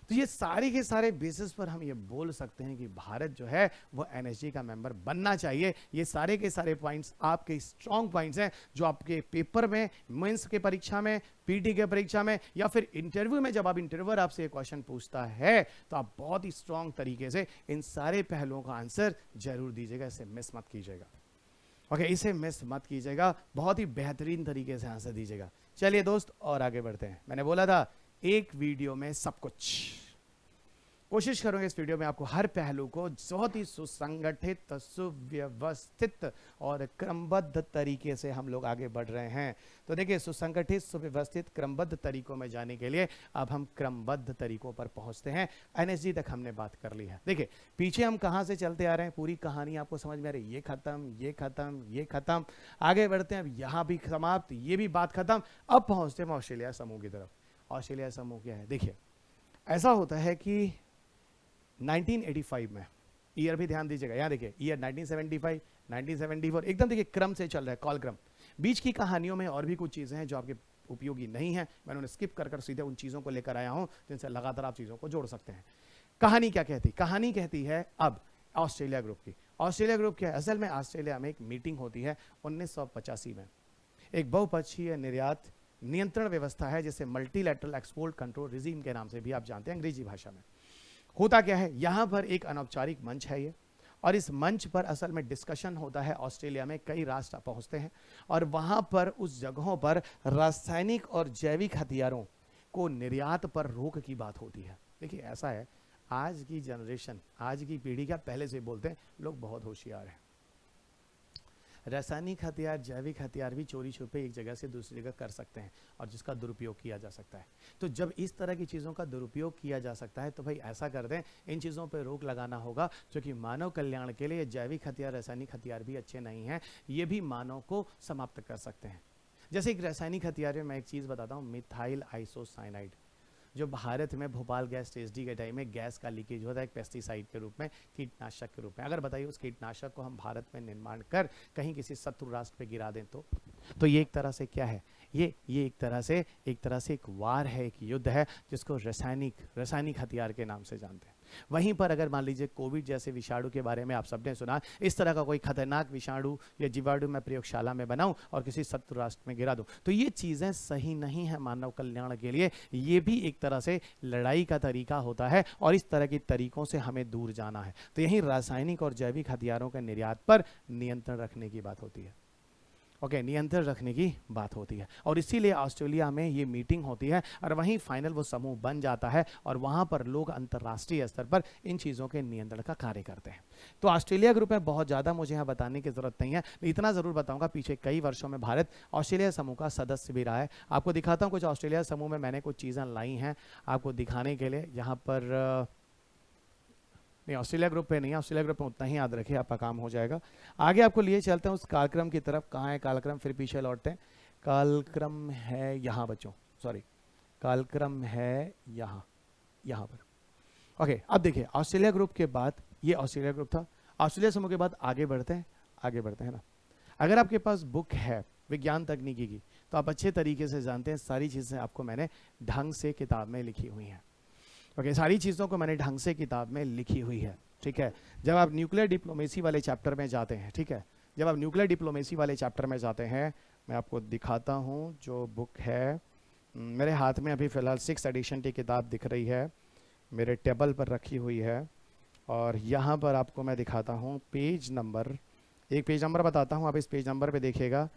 तो ये सारे के सारे बेसिस पर हम ये बोल सकते हैं कि भारत जो है वो एनएसजी का मेंबर बनना चाहिए। ये सारे के सारे पॉइंट्स आपके स्ट्रॉन्ग पॉइंट्स हैं, जो आपके पेपर में, मेंस के परीक्षा में, पीटी के परीक्षा में, या फिर इंटरव्यू में, जब आप इंटरव्यूअर आपसे क्वेश्चन पूछता है तो आप बहुत ही स्ट्रॉन्ग तरीके से इन सारे पहलुओं का आंसर जरूर दीजिएगा। इसे मिस मत कीजिएगा, ओके, इसे मिस मत कीजिएगा, बहुत ही बेहतरीन तरीके से आंसर दीजिएगा। चलिए दोस्त, और आगे बढ़ते हैं। मैंने बोला था एक वीडियो में सब कुछ, कोशिश करूंगा इस वीडियो में आपको हर पहलू को बहुत ही सुसंगठित, सुव्यवस्थित और क्रमबद्ध तरीके से हम लोग आगे बढ़ रहे हैं। तो देखिए, सुसंगठित, सुव्यवस्थित, क्रमबद्ध तरीकों में जाने के लिए अब हम क्रमबद्ध तरीकों पर पहुंचते हैं। एनएसजी तक हमने बात कर ली है। देखिए पीछे हम कहां से चलते आ रहे हैं, पूरी कहानी आपको समझ में आ रही है। ये खत्म, ये खत्म, ये खत्म, आगे बढ़ते हैं। अब यहां भी समाप्त, ये भी बात खत्म। अब पहुंचते हैं ऑस्ट्रेलिया समूह की तरफ। ऑस्ट्रेलिया समूह क्या है? देखिए, ऐसा होता है कि 1985 में, ईयर भी ध्यान दीजिएगा, यहाँ देखिए ईयर 1975, 1974, एकदम देखिए क्रम से चल रहा है, कॉल क्रम। बीच की कहानियों में और भी कुछ चीज़ें हैं जो आपके उपयोगी नहीं है, मैंने उन्हें स्किप कर सीधे उन चीज़ों को लेकर आया हूँ जिनसे लगातार आप चीज़ों को जोड़ सकते हैं। कहानी क्या कहती? कहानी कहती है अब ऑस्ट्रेलिया ग्रुप की। ऑस्ट्रेलिया ग्रुप क्या है? असल में ऑस्ट्रेलिया में एक मीटिंग होती है 1985 में। एक बहुपक्षीय निर्यात नियंत्रण व्यवस्था है, जिसे मल्टीलैटरल एक्सपोर्ट कंट्रोल रिजीम के नाम से भी आप जानते हैं अंग्रेजी भाषा में। होता क्या है, यहां पर एक अनौपचारिक मंच है ये, और इस मंच पर असल में डिस्कशन होता है। ऑस्ट्रेलिया में कई राष्ट्र पहुंचते हैं और वहां पर उस जगहों पर रासायनिक और जैविक हथियारों को निर्यात पर रोक की बात होती है। देखिए ऐसा है, आज की जनरेशन, आज की पीढ़ी क्या, पहले से बोलते हैं लोग बहुत होशियार हैं। रासायनिक हथियार, जैविक हथियार भी चोरी छुपे एक जगह से दूसरी जगह कर सकते हैं और जिसका दुरुपयोग किया जा सकता है। तो जब इस तरह की चीज़ों का दुरुपयोग किया जा सकता है तो भाई ऐसा कर दें, इन चीज़ों पर रोक लगाना होगा, क्योंकि मानव कल्याण के लिए जैविक हथियार, रासायनिक हथियार भी अच्छे नहीं हैं। ये भी मानव को समाप्त कर सकते हैं। जैसे एक रासायनिक हथियार में मैं एक चीज़ बताता हूँ, मिथाइल आइसोसाइनाइड, जो भारत में भोपाल गैस ट्रेजेडी के टाइम में गैस का लीकेज होता है एक पेस्टिसाइड के रूप में, कीटनाशक के रूप में। अगर बताइए उस कीटनाशक को हम भारत में निर्माण कर कहीं किसी शत्रु राष्ट्र पे गिरा दें तो ये एक तरह से क्या है, ये एक तरह से एक वार है, एक युद्ध है, जिसको रासायनिक हथियार के नाम से जानते हैं। वहीं पर अगर मान लीजिए कोविड जैसे विषाणु के बारे में आप सबने सुना, इस तरह का कोई खतरनाक विषाणु या जीवाणु मैं प्रयोगशाला में बनाऊं और किसी शत्रु राष्ट्र में गिरा दूं, तो ये चीज़ें सही नहीं है मानव कल्याण के लिए। ये भी एक तरह से लड़ाई का तरीका होता है और इस तरह के तरीकों से हमें दूर जाना है। तो यही रासायनिक और जैविक हथियारों के निर्यात पर नियंत्रण रखने की बात होती है। ओके, नियंत्रण रखने की बात होती है, और इसीलिए ऑस्ट्रेलिया में ये मीटिंग होती है और वहीं फाइनल वो समूह बन जाता है और वहाँ पर लोग अंतर्राष्ट्रीय स्तर पर इन चीज़ों के नियंत्रण का कार्य करते हैं। तो ऑस्ट्रेलिया ग्रुप में बहुत ज़्यादा मुझे यहाँ बताने की ज़रूरत नहीं है, इतना ज़रूर बताऊँगा पीछे कई वर्षों में भारत ऑस्ट्रेलिया समूह का सदस्य भी रहा है। आपको दिखाता हूँ कुछ ऑस्ट्रेलिया समूह में मैंने कुछ चीज़ें लाई हैं आपको दिखाने के लिए। यहाँ पर नहीं, ऑस्ट्रेलिया ग्रुप पे नहीं है, ऑस्ट्रेलिया ग्रुप में उतना ही याद रखिए, आपका काम हो जाएगा। आगे आपको लिए चलते हैं उस कालक्रम की तरफ। कहाँ है कालक्रम, फिर पीछे लौटते हैं। कालक्रम है यहाँ बच्चों, सॉरी, कालक्रम है यहाँ, यहाँ पर। ओके, अब देखिए ऑस्ट्रेलिया ग्रुप के बाद ये ऑस्ट्रेलिया ग्रुप था। ऑस्ट्रेलिया समूह के बाद आगे बढ़ते हैं, आगे बढ़ते हैं ना। अगर आपके पास बुक है विज्ञान तकनीकी की तो आप अच्छे तरीके से जानते हैं सारी चीज़ें आपको मैंने ढंग से किताब में लिखी हुई हैं। ओके, सारी चीज़ों को मैंने ढंग से किताब में लिखी हुई है, ठीक है। जब आप न्यूक्लियर डिप्लोमेसी वाले चैप्टर में जाते हैं, ठीक है, जब आप न्यूक्लियर डिप्लोमेसी वाले चैप्टर में जाते हैं, मैं आपको दिखाता हूँ जो बुक है मेरे हाथ में अभी फ़िलहाल 6th एडिशन की किताब दिख रही है, मेरे टेबल पर रखी हुई है, और यहाँ पर आपको मैं दिखाता हूँ पेज नंबर, एक पेज नंबर बताता हूँ, आप इस पेज नंबर पे देखिएगा।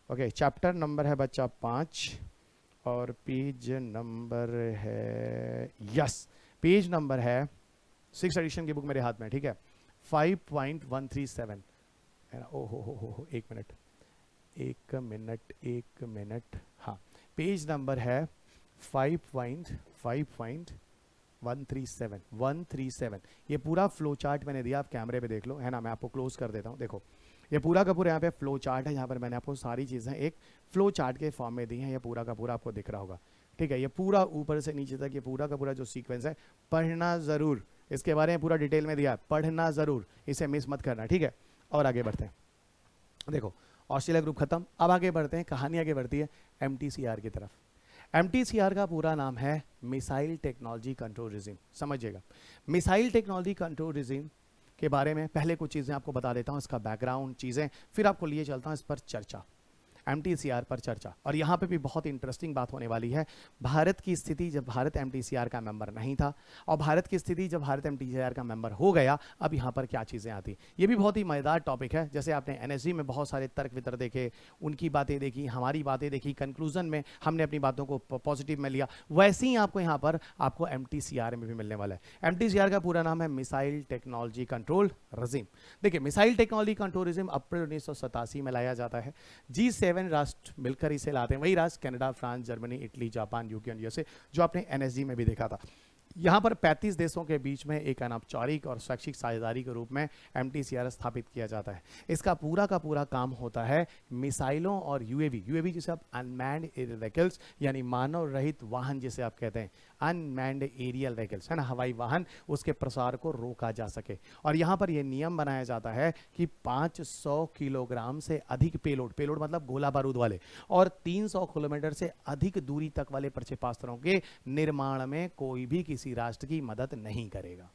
ओके, चैप्टर नंबर है बच्चा 5 और पेज नंबर है, यस, पेज नंबर है 6th एडिशन की बुक मेरे हाथ में, ठीक है, 5.137 है ना। ओ हो, एक मिनट, एक मिनट, एक मिनट, हाँ, पेज नंबर है 5.137 ये पूरा फ्लो चार्ट मैंने दिया, आप कैमरे पे देख लो, है ना। मैं आपको क्लोज कर देता हूँ, देखो ये पूरा का पूरा यहाँ पे फ्लो चार्ट है, यहाँ पर मैंने आपको सारी चीज़ें एक फ्लो चार्ट के फॉर्म में दी हैं, ये पूरा का पूरा आपको दिख रहा होगा, ठीक है। ये पूरा ऊपर से नीचे तक ये पूरा का पूरा जो सीक्वेंस है, पढ़ना ज़रूर, इसके बारे में पूरा डिटेल में दिया है, पढ़ना ज़रूर, इसे मिस मत करना, ठीक है। और आगे बढ़ते हैं, देखो ऑस्ट्रेलिया ग्रुप खत्म, अब आगे बढ़ते हैं, कहानी आगे बढ़ती है MTCR की तरफ। MTCR का पूरा नाम है मिसाइल टेक्नोलॉजी कंट्रोल रिजीम, समझिएगा। मिसाइल टेक्नोलॉजी कंट्रोल रिजीम के बारे में पहले कुछ चीज़ें आपको बता देता हूँ, इसका बैकग्राउंड चीज़ें, फिर आपको लिए चलता हूँ इस पर चर्चा, MTCR पर चर्चा। और यहाँ पे भी बहुत इंटरेस्टिंग बात होने वाली है, भारत की स्थिति जब भारत MTCR का मेंबर नहीं था और भारत की स्थिति जब भारत MTCR का मेंबर हो गया, अब यहाँ पर क्या चीज़ें आती, ये भी बहुत ही मज़ेदार टॉपिक है। जैसे आपने NSG में बहुत सारे तर्क वितर्क देखे, उनकी बातें देखी, हमारी बातें देखी, कंक्लूजन में हमने अपनी बातों को पॉजिटिव में लिया, वैसे ही आपको यहाँ पर आपको MTCR में भी मिलने वाला है। MTCR का पूरा नाम है मिसाइल टेक्नोलॉजी कंट्रोल रिजीम। देखिए, मिसाइल टेक्नोलॉजी कंट्रोल रिजीम अप्रैल 1987 में लाया जाता है। G7 राष्ट्र मिलकर इसे लाते हैं, वही राष्ट्र Canada, France, Germany, Italy, Japan, UK और यूएसए, जो आपने NSG में भी देखा था। यहाँ पर 35 देशों के बीच में एक अनौपचारिक और शैक्षिक साझेदारी के रूप में MTCR स्थापित किया जाता है। इसका पूरा का पूरा काम होता है मिसाइलों और UAV जिसे आप अनमैन्ड एरियल व्हीकल्स यानी मानव रहित वाहन जिसे आप कहते हैं, अनमैन्ड एरियल व्हीकल्स, है ना, हवाई वाहन, उसके प्रसार को रोका जा सके। और यहाँ पर यह नियम बनाया जाता है कि 500 किलोग्राम से अधिक पेलोड मतलब गोला बारूद वाले, और 300 किलोमीटर से अधिक दूरी तक वाले प्रक्षेपास्त्रों के निर्माण में कोई भी किसी राष्ट्र की मदद नहीं करेगा।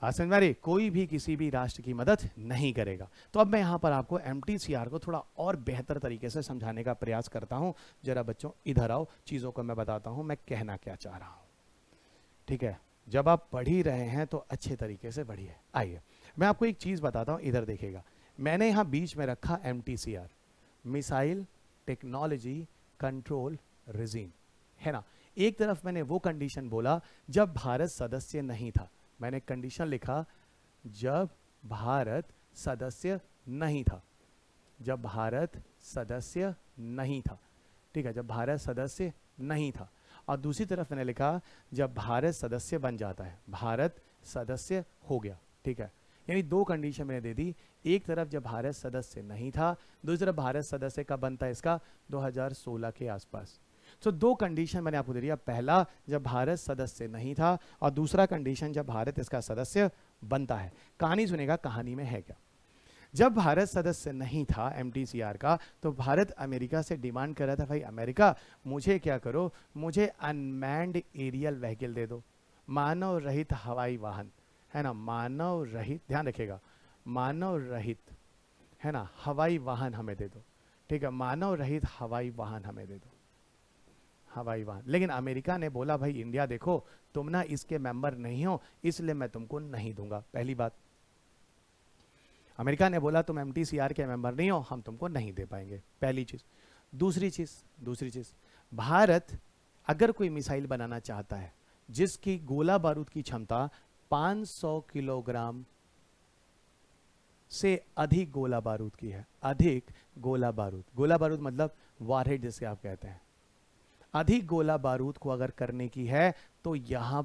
समझ, कोई भी किसी भी राष्ट्र की मदद नहीं करेगा। तो अब मैं यहाँ पर आपको MTCR को थोड़ा और बेहतर तरीके से समझाने का प्रयास करता हूँ। जरा बच्चों इधर आओ, चीज़ों को मैं बताता हूँ मैं कहना क्या चाह रहा हूँ, ठीक है। जब आप पढ़ ही रहे हैं तो अच्छे तरीके से पढ़िए। आइए मैं आपको एक चीज़ बताता हूँ, इधर देखिएगा, मैंने यहाँ बीच में रखा MTCR, missile technology control regime, है ना। एक तरफ मैंने वो कंडीशन बोला जब भारत सदस्य नहीं था, मैंने कंडीशन लिखा जब भारत सदस्य नहीं था, जब भारत सदस्य नहीं था, ठीक है, जब भारत सदस्य नहीं था। और दूसरी तरफ मैंने लिखा जब भारत सदस्य बन जाता है, भारत सदस्य हो गया, ठीक है। यानी दो कंडीशन मैंने दे दी, एक तरफ जब भारत सदस्य नहीं था, दूसरी तरफ भारत सदस्य कब बनता है, इसका 2016 के आसपास। तो दो कंडीशन मैंने आपको दे दिया, पहला जब भारत सदस्य नहीं था और दूसरा कंडीशन जब भारत इसका सदस्य बनता है। कहानी सुनेगा, कहानी में है क्या। जब भारत सदस्य नहीं था MTCR का, तो भारत अमेरिका से डिमांड कर रहा था, भाई अमेरिका मुझे क्या करो, मुझे अनमैन्ड एरियल व्हीकल दे दो, मानव रहित हवाई वाहन, है ना, मानव रहित, ध्यान रखिएगा, मानव रहित, है ना, हवाई वाहन हमें दे दो, ठीक है, मानव रहित हवाई वाहन हमें दे दो, हवाई वाहन। लेकिन अमेरिका ने बोला भाई इंडिया देखो तुम ना इसके मेंबर नहीं हो, इसलिए मैं तुमको नहीं दूंगा, पहली बात। अमेरिका ने बोला तुम एमटीसीआर के मेंबर नहीं हो, हम तुमको नहीं दे पाएंगे, पहली चीज। दूसरी चीज, भारत अगर कोई मिसाइल बनाना चाहता है जिसकी गोला बारूद की क्षमता 500 किलोग्राम से अधिक गोला बारूद की है, अधिक गोला बारूद मतलब वारहेड जिसे आप कहते हैं, अधिक गोला बारूद को अगर करने की है तो यहां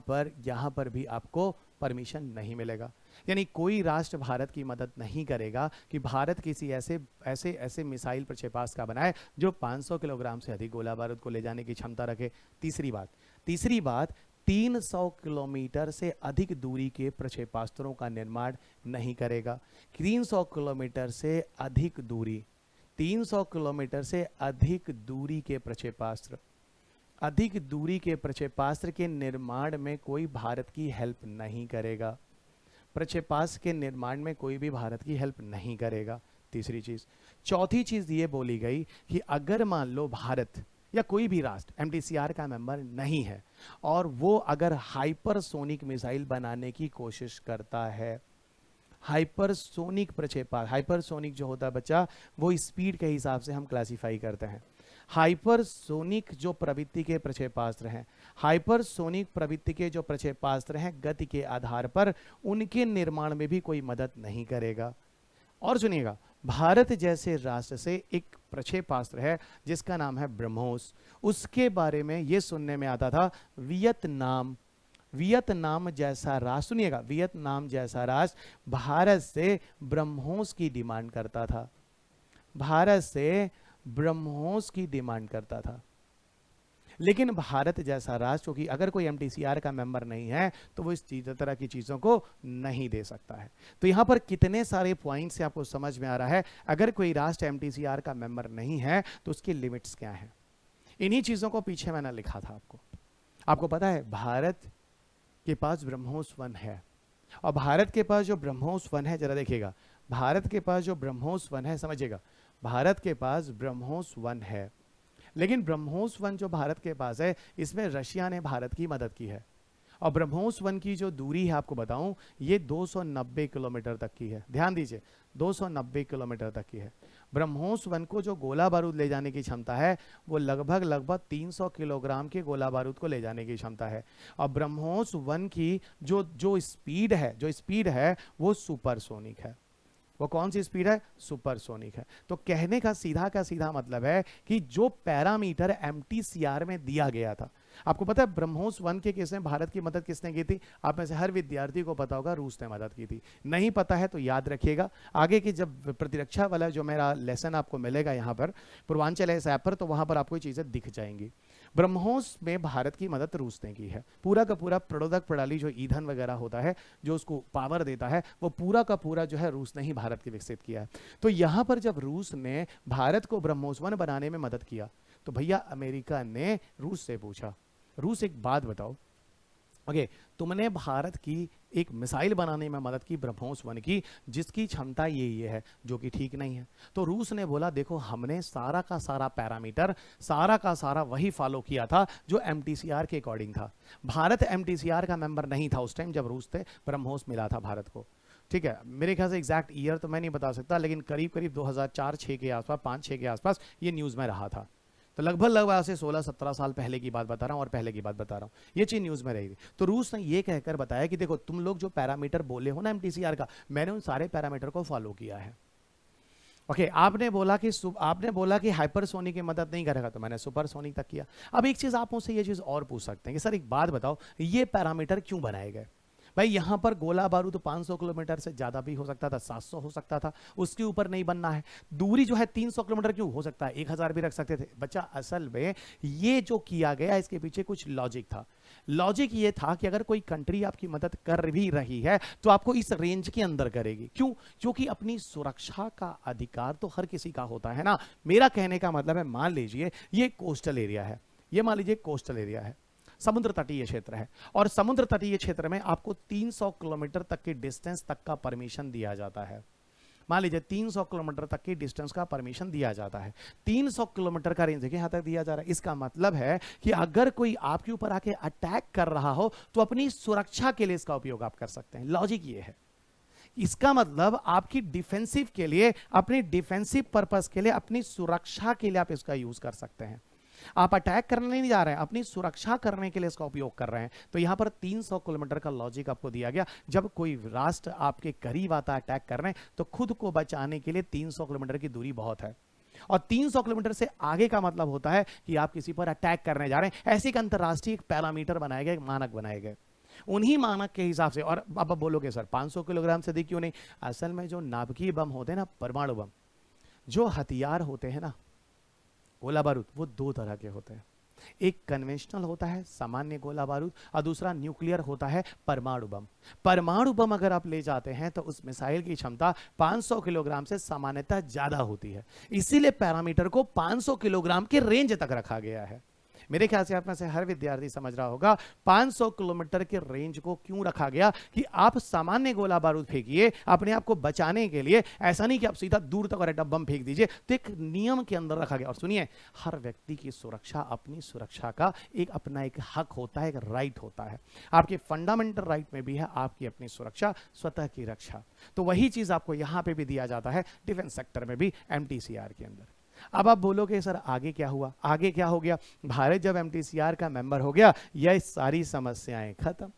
पर भी आपको परमिशन नहीं मिलेगा। यानी कोई राष्ट्र भारत की मदद नहीं करेगा कि भारत किसी ऐसे मिसाइल प्रक्षेपास्त्र का बनाए जो 500 किलोग्राम से अधिक गोला बारूद को ले जाने की क्षमता रखे। तीसरी बात 300 किलोमीटर से अधिक दूरी के प्रक्षेपास्त्रों का निर्माण नहीं करेगा। 300 किलोमीटर से अधिक दूरी, 300 किलोमीटर से अधिक दूरी के प्रक्षेपास्त्र, अधिक दूरी के प्रक्षेपास्त्र के निर्माण में कोई भारत की हेल्प नहीं करेगा। प्रक्षेपास्त्र के निर्माण में कोई भी भारत की हेल्प नहीं करेगा, तीसरी चीज। चौथी चीज ये बोली गई कि अगर मान लो भारत या कोई भी राष्ट्र एमटीसीआर का मेंबर नहीं है और वो अगर हाइपरसोनिक मिसाइल बनाने की कोशिश करता है, हाइपरसोनिक प्रक्षेपास्त्र, हाइपरसोनिक जो होता है बच्चा वो स्पीड के हिसाब से हम क्लासिफाई करते हैं। हाइपरसोनिक जो प्रवृत्ति के प्रक्षेपास्त्र हैं, हाइपरसोनिक प्रवृत्ति के जो प्रक्षेपास्त्र हैं गति के आधार पर उनके निर्माण में भी कोई मदद नहीं करेगा। और सुनिएगा, भारत जैसे राष्ट्र से एक प्रक्षेपास्त्र है जिसका नाम है ब्रह्मोस, उसके बारे में यह सुनने में आता था वियतनाम जैसा राष्ट्र, सुनिएगा, वियतनाम जैसा राष्ट्र भारत से ब्रह्मोस की डिमांड करता था, भारत से ब्रह्मोस की डिमांड करता था। लेकिन भारत जैसा राष्ट्र, क्योंकि अगर कोई एमटीसीआर का मेंबर नहीं है तो वो इस तरह की चीजों को नहीं दे सकता है। तो यहां पर कितने सारे पॉइंट से आपको समझ में आ रहा है, अगर कोई राष्ट्र एमटीसीआर का मेंबर नहीं है तो उसकी लिमिट्स क्या है। इन्हीं चीजों को पीछे मैंने लिखा था आपको पता है भारत के पास ब्रह्मोस 1 है, और भारत के पास जो ब्रह्मोस 1 है, जरा देखिएगा, भारत के पास जो ब्रह्मोस 1 है, समझिएगा, भारत के पास ब्रह्मोस 1 है, लेकिन ब्रह्मोस 1 जो भारत के पास है इसमें रशिया ने भारत की मदद की है। और ब्रह्मोस 1 की जो दूरी है आपको बताऊं, ये 290 किलोमीटर तक की है। ध्यान दीजिए, 290 किलोमीटर तक की है। ब्रह्मोस 1 को जो गोला बारूद ले जाने की क्षमता है वो लगभग 300 किलोग्राम के गोला बारूद को ले जाने की क्षमता है। और ब्रह्मोस 1 की जो स्पीड है वो सुपरसोनिक है। वो कौन सी स्पीड है? सुपरसोनिक है। तो कहने का सीधा मतलब है कि जो पैरामीटर एमटीसीआर में दिया गया था, आपको पता है ब्रह्मोस 1 के केस में भारत की मदद किसने की थी? आप में से हर विद्यार्थी को पता होगा, रूस ने मदद की थी। नहीं पता है तो याद रखिएगा, आगे की जब प्रतिरक्षा वाला जो मेरा लेसन आपको मिलेगा यहाँ पर पूर्वांचल ऐप पर, तो वहां पर आपको ये चीजें दिख जाएंगी। ब्रह्मोस में भारत की मदद रूस ने की है। पूरा का पूरा प्रोडक्ट प्रणाली जो ईंधन वगैरह होता है, जो उसको पावर देता है, वो पूरा का पूरा जो है रूस ने ही भारत के विकसित किया है। तो यहां पर जब रूस ने भारत को ब्रह्मोस 1 बनाने में मदद किया तो भैया अमेरिका ने रूस से पूछा, रूस एक बात बताओ, ओके, तुमने भारत की एक मिसाइल बनाने में मदद की ब्रह्मोस 1 की जिसकी क्षमता ये है, जो कि ठीक नहीं है। तो रूस ने बोला देखो हमने सारा का सारा पैरामीटर, सारा का सारा वही फॉलो किया था जो एमटीसीआर के अकॉर्डिंग था। भारत एमटीसीआर का मेंबर नहीं था उस टाइम जब रूस से ब्रह्मोस मिला था भारत को, ठीक है। मेरे ख्याल से एग्जैक्ट ईयर तो मैं नहीं बता सकता, लेकिन करीब 2004-6 के आसपास, 5-6 के आसपास ये न्यूज़ में रहा था। तो लगभग से 16-17 साल पहले की बात बता रहा हूं, और पहले की बात बता रहा हूं, ये चीज न्यूज में रही थी। तो रूस ने ये कहकर बताया कि देखो तुम लोग जो पैरामीटर बोले हो ना एमटीसीआर का, मैंने उन सारे पैरामीटर को फॉलो किया है। ओके, आपने बोला कि हाइपरसोनिक की मदद नहीं करेगा, तो मैंने सुपरसोनिक तक किया। अब एक चीज आप मुझसे ये चीज और पूछ सकते हैं कि सर एक बात बताओ, ये पैरामीटर क्यों बनाए गए? भाई यहां पर गोला बारूद 500 किलोमीटर से ज्यादा भी हो सकता था, 700 हो सकता था, उसके ऊपर नहीं बनना है। दूरी जो है 300 किलोमीटर क्यों हो सकता है, 1000 भी रख सकते थे। बच्चा असल में ये जो किया गया इसके पीछे कुछ लॉजिक था। लॉजिक ये था कि अगर कोई कंट्री आपकी मदद कर भी रही है तो आपको इस रेंज के अंदर करेगी। क्यों? क्योंकि अपनी सुरक्षा का अधिकार तो हर किसी का होता है ना। मेरा कहने का मतलब है, मान लीजिए ये कोस्टल एरिया है, ये मान लीजिए कोस्टल एरिया है, समुद्र तटीय क्षेत्र है, और समुद्र तटीय क्षेत्र में आपको 300 किलोमीटर तक की डिस्टेंस तक का परमिशन दिया जाता है। मान लीजिए 300 किलोमीटर तक की डिस्टेंस का परमिशन दिया जाता है। 300 किलोमीटर का रेंज यहां तक दिया जा रहा है। इसका मतलब है कि अगर कोई आपके ऊपर आके अटैक कर रहा हो तो अपनी सुरक्षा के लिए इसका उपयोग आप कर सकते हैं। लॉजिक ये है। इसका मतलब आपकी डिफेंसिव के लिए, अपनी डिफेंसिव पर्पस के लिए, अपनी सुरक्षा के लिए आप इसका यूज कर सकते हैं। आप अटैक करने नहीं जा रहे हैं, अपनी सुरक्षा करने के लिए इसका उपयोग कर रहे हैं। तो यहां पर 300 किलोमीटर का लॉजिक आपको दिया गया। जब कोई राष्ट्र आपके करीब आता है अटैक करने, तो खुद को बचाने के लिए 300 किलोमीटर की दूरी बहुत है। और 300 किलोमीटर से आगे का मतलब होता है कि आप किसी पर अटैक करने जा रहे हैं। ऐसे एक अंतरराष्ट्रीय एक पैरामीटर बनाए गए, मानक बनाए गए, उन्हीं मानक के हिसाब से। और अब आप बोलोगे सर 500 किलोग्राम से अधिक क्यों नहीं? असल में जो नाभिकीय बम होते हैं ना, परमाणु बम, जो हथियार होते हैं ना, गोला बारूद, वो दो तरह के होते हैं। एक कन्वेंशनल होता है सामान्य गोला बारूद, और दूसरा न्यूक्लियर होता है परमाणु बम। परमाणु बम अगर आप ले जाते हैं तो उस मिसाइल की क्षमता 500 किलोग्राम से सामान्यतः ज्यादा होती है। इसीलिए पैरामीटर को 500 किलोग्राम के रेंज तक रखा गया है। मेरे ख्याल से आप में से हर विद्यार्थी समझ रहा होगा 500 किलोमीटर के रेंज को क्यों रखा गया, कि आप सामान्य गोला बारूद फेंकिए अपने आप को बचाने के लिए, ऐसा नहीं कि आप सीधा दूर तक और एटम बम फेंक दीजिए। तो एक नियम के अंदर रखा गया। और सुनिए, हर व्यक्ति की सुरक्षा, अपनी सुरक्षा का एक अपना एक हक होता है, एक राइट होता है। आपके फंडामेंटल राइट में भी है आपकी अपनी सुरक्षा, स्वतः की रक्षा। तो वही चीज आपको यहां पे भी दिया जाता है, डिफेंस सेक्टर में भी, एमटीसीआर के अंदर। अब आप बोलोगे सर आगे क्या हुआ? आगे क्या हो गया? भारत जब एमटीसीआर का मेंबर हो गया, ये सारी समस्याएं खत्म,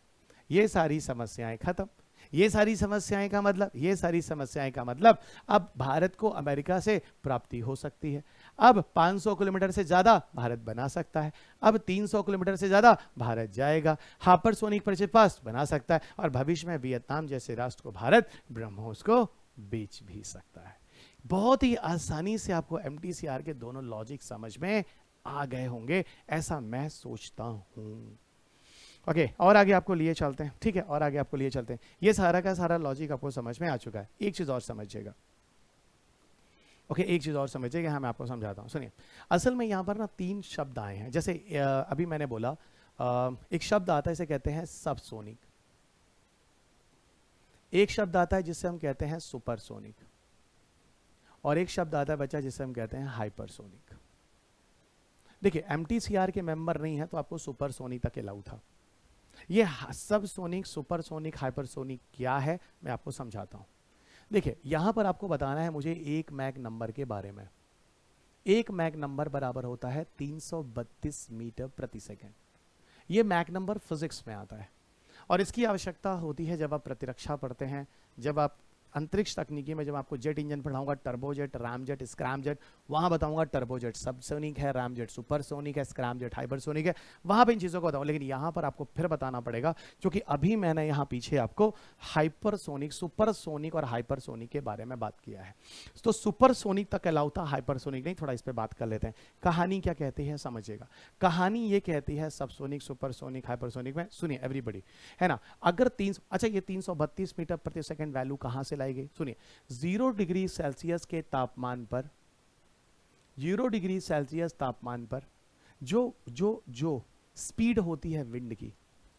ये सारी समस्याएं खत्म। ये सारी समस्याएं का मतलब, ये सारी समस्याएं का मतलब अब भारत को अमेरिका से प्राप्ति हो सकती है। अब 500 किलोमीटर से ज्यादा भारत बना सकता है। अब 300 किलोमीटर से ज्यादा भारत जाएगा, हाइपरसोनिक प्रक्षेपास्त्र बना सकता है, और भविष्य में वियतनाम जैसे राष्ट्र को भारत ब्रह्मोस को बेच भी सकता है। बहुत ही आसानी से आपको एमटीसीआर के दोनों लॉजिक समझ में आ गए होंगे, ऐसा मैं सोचता हूं। ओके, और आगे आपको लिए चलते हैं, ठीक है, और आगे आपको लिए चलते हैं। ये सारा का सारा लॉजिक आपको समझ में आ चुका है। एक चीज और समझिएगा, ओके, एक चीज और समझिएगा, हाँ मैं आपको समझाता हूं। सुनिए, असल में यहां पर ना 3 शब्द आए हैं। जैसे अभी मैंने बोला, एक शब्द आता है, इसे कहते हैं सबसोनिक। एक शब्द आता है जिससे हम कहते हैं सुपरसोनिक, और एक शब्द आता है बच्चा जिसे हम कहते हैं हाइपरसोनिक। देखिए, एमटीसीआर के मेंबर नहीं है तो आपको सुपरसोनिक तक अलाउ था। ये सब सोनिक, सुपरसोनिक, हाइपरसोनिक क्या है मैं आपको समझाता हूं। देखिए, यहां पर आपको बताना है मुझे एक मैक नंबर के बारे में। एक मैक नंबर बराबर होता है 332 मीटर प्रति सेकेंड। ये मैक नंबर फिजिक्स में आता है, और इसकी आवश्यकता होती है जब आप प्रतिरक्षा पढ़ते हैं, जब आप अंतरिक्ष तकनीकी में, जब आपको जेट इंजन पढ़ाऊंगा, टर्बोजेट, रामजेट, स्क्रैमजेट, वहां बताऊंगा टर्बोजेट सबसोनिक है, रामजेट सुपरसोनिक है, स्क्रैमजेट हाइपरसोनिक है, वहां पे इन चीजों को बताऊं। लेकिन यहां पर आपको फिर बताना पड़ेगा, क्योंकि अभी मैंने यहां पीछे आपको हाइपरसोनिक, सुपरसोनिक और हाइपरसोनिक के बारे में बात किया है। तो सुपरसोनिक तक अलाउ था, हाइपरसोनिक नहीं। थोड़ा इस पर बात कर लेते हैं। कहानी क्या कहती है समझिएगा। कहानी ये कहती है सबसोनिक, सुपरसोनिक, हाइपरसोनिक में, सुनिए एवरीबडी, है ना, अगर 300, अच्छा ये 332 मीटर प्रति सेकंड वैल्यू कहां से लाई गई? सुनिए, 0 डिग्री सेल्सियस के तापमान पर, 0 डिग्री सेल्सियस तापमान पर जो जो जो स्पीड होती है विंड की,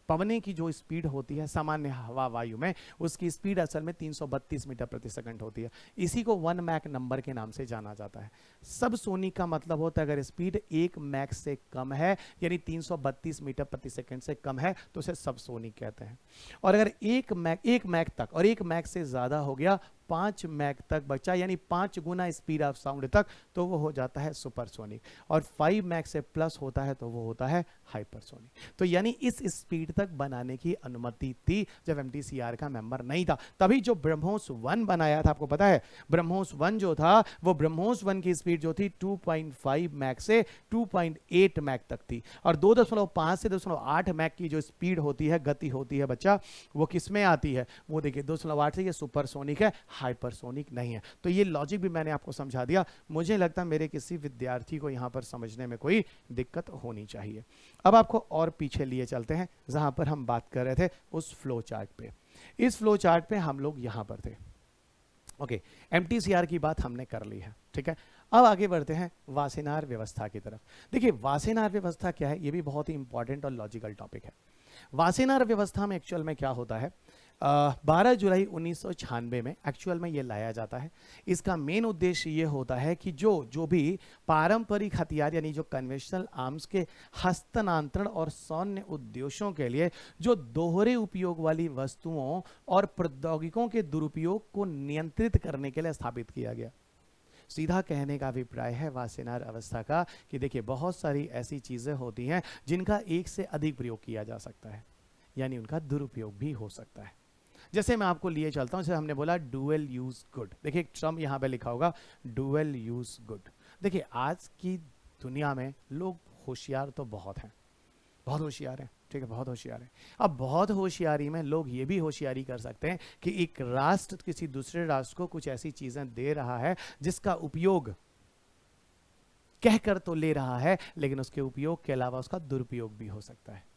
पवने की जो स्पीड होती है सामान्य हवा वायु में, उसकी स्पीड असल में 332 मीटर प्रति सेकंड होती है। इसी को 1 मैक नंबर के नाम से जाना जाता है। सब सोनिक का मतलब होता है अगर स्पीड 1 मैक से कम है, यानी 332 मीटर प्रति सेकंड से कम है, तो उसे सब सोनिक कहते हैं। और अगर 1 मैक तक, और 1 मैक से ज्यादा हो गया, 5 मैक तक बचा, यानी 5 गुना स्पीड ऑफ साउंड तक, तो वो हो जाता है सुपरसोनिक। और 5 मैक से प्लस होता है तो वो होता है हाइपरसोनिक। तो यानी इस स्पीड तक बनाने की अनुमति थी जब एमटीसीआर का मेंबर नहीं था। तभी जो ब्रह्मोस 1 बनाया था, आपको पता है ब्रह्मोस 1 जो था, वो ब्रह्मोस 1 की स्पीड जो थी 2.5 मैक से 2.8 मैक तक थी। और 2.5 से 2.8 मैक की जो स्पीड होती है, गति होती है बच्चा, वो किस में आती है? वो देखिए 2.8 से ये सुपरसोनिक है, हाइपरसोनिक नहीं है। तो ये लॉजिक भी मैंने आपको समझा दिया। मुझे लगता है मेरे किसी विद्यार्थी को यहां पर समझने में कोई दिक्कत होनी चाहिए। अब आपको और पीछे लिए चलते हैं, जहां पर हम बात कर रहे थे उस फ्लो चार्ट पे। इस फ्लो चार्ट पे हम लोग यहां पर थे। ओके, एमटीसीआर की बात हमने कर ली है, ठीक है। अब आगे बढ़ते हैं वासेनार व्यवस्था की तरफ। देखिए, वासेनार व्यवस्था क्या है, ये भी बहुत ही इंपॉर्टेंट और लॉजिकल टॉपिक है। वासेनार व्यवस्था में एक्चुअल में क्या होता है, 12 जुलाई 1996 में एक्चुअल में ये लाया जाता है। इसका मेन उद्देश्य ये होता है कि जो जो भी पारंपरिक हथियार यानी जो कन्वेंशनल आर्म्स के हस्तांतरण और सैन्य उद्देश्यों के लिए जो दोहरे उपयोग वाली वस्तुओं और प्रौद्योगिकों के दुरुपयोग को नियंत्रित करने के लिए स्थापित किया गया। सीधा कहने का अभिप्राय है वासेनार अवस्था का कि देखिए बहुत सारी ऐसी चीजें होती हैं जिनका एक से अधिक प्रयोग किया जा सकता है, यानी उनका दुरुपयोग भी हो सकता है। जैसे मैं आपको लिए चलता हूं, जैसे हमने बोला डुअल यूज गुड। देखिए एक टर्म यहां पे लिखा होगा डुअल यूज गुड। देखिए आज की दुनिया में लोग होशियार तो बहुत हैं, बहुत होशियार हैं, ठीक है, बहुत होशियार है। अब बहुत होशियारी में लोग ये भी होशियारी कर सकते हैं कि एक राष्ट्र किसी दूसरे राष्ट्र को कुछ ऐसी चीजें दे रहा है जिसका उपयोग कहकर तो ले रहा है, लेकिन उसके उपयोग के अलावा उसका दुरुपयोग भी हो सकता है।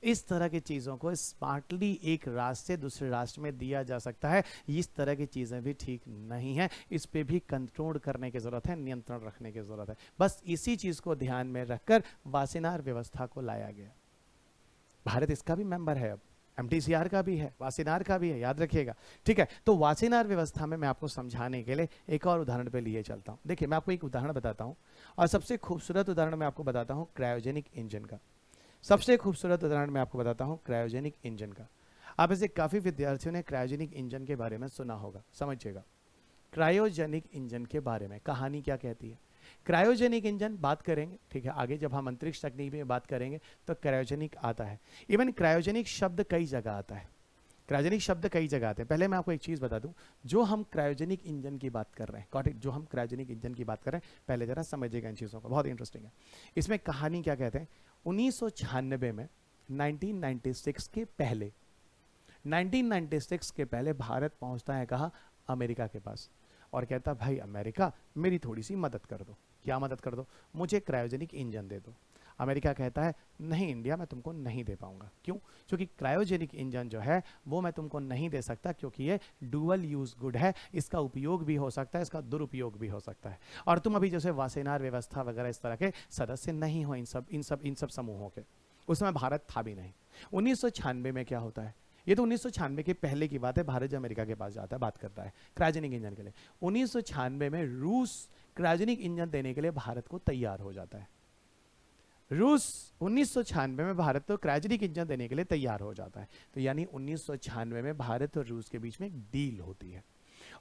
इस तरह की चीज़ों को स्मार्टली एक राष्ट्र से दूसरे राष्ट्र में दिया जा सकता है। इस तरह की चीज़ें भी ठीक नहीं है, इस पे भी कंट्रोल करने की ज़रूरत है, नियंत्रण रखने की ज़रूरत है। बस इसी चीज़ को ध्यान में रखकर वासेनार व्यवस्था को लाया गया। भारत इसका भी मेंबर है, अब एमटीसीआर का भी है, वासेनार का भी है, याद रखिएगा, ठीक है। तो वासेनार व्यवस्था में मैं आपको समझाने के लिए एक और उदाहरण पे लिए चलता हूँ। देखिए मैं आपको एक उदाहरण बताता हूँ, और सबसे खूबसूरत उदाहरण मैं आपको बताता हूँ क्रायोजेनिक इंजन का। सबसे खूबसूरत उदाहरण मैं आपको बताता हूं क्रायोजेनिक इंजन का। आप ऐसे काफी विद्यार्थियों ने क्रायोजेनिक इंजन के बारे में सुना होगा, समझिएगा। क्रायोजेनिक इंजन के बारे में कहानी क्या कहती है। क्रायोजेनिक इंजन बात करेंगे, ठीक है, आगे जब हम अंतरिक्ष तकनीक में बात करेंगे तो क्रायोजेनिक आता है। इवन क्रायोजेनिक शब्द कई जगह आता है, क्रायोजेनिक शब्द कई जगह आते हैं। पहले मैं आपको एक चीज बता दूं, जो हम क्रायोजेनिक इंजन की बात कर रहे हैं, गॉट इट, जो हम क्रायोजेनिक इंजन की बात कर रहे हैं, पहले जरा समझिएगा इन चीजों को, बहुत इंटरेस्टिंग है। इसमें कहानी क्या कहते हैं, 1996 में 1996 के पहले 1996 के पहले भारत पहुंचता है कहा, अमेरिका के पास, और कहता भाई अमेरिका मेरी थोड़ी सी मदद कर दो। क्या मदद कर दो, मुझे क्रायोजेनिक इंजन दे दो। अमेरिका कहता है नहीं इंडिया, मैं तुमको नहीं दे पाऊंगा। क्यों, क्योंकि क्रायोजेनिक इंजन जो है वो मैं तुमको नहीं दे सकता, क्योंकि ये डुअल यूज गुड है, इसका उपयोग भी हो सकता है, इसका दुरुपयोग भी हो सकता है, और तुम अभी जैसे वासेनार व्यवस्था वगैरह इस तरह के सदस्य नहीं हो इन सब समूहों के। उस समय भारत था भी नहीं। 1996 में क्या होता है, ये तो 1996 के पहले की बात है, भारत जो अमेरिका के पास जाता है, बात करता है क्रायोजेनिक इंजन के लिए। 1996 में रूस क्रायोजेनिक इंजन देने के लिए भारत को तैयार हो जाता है। रूस 1996 में भारत को क्रायोजेनिक इंजन देने के लिए तैयार हो जाता है। तो यानी 1996 में भारत और रूस के बीच में एक डील होती है,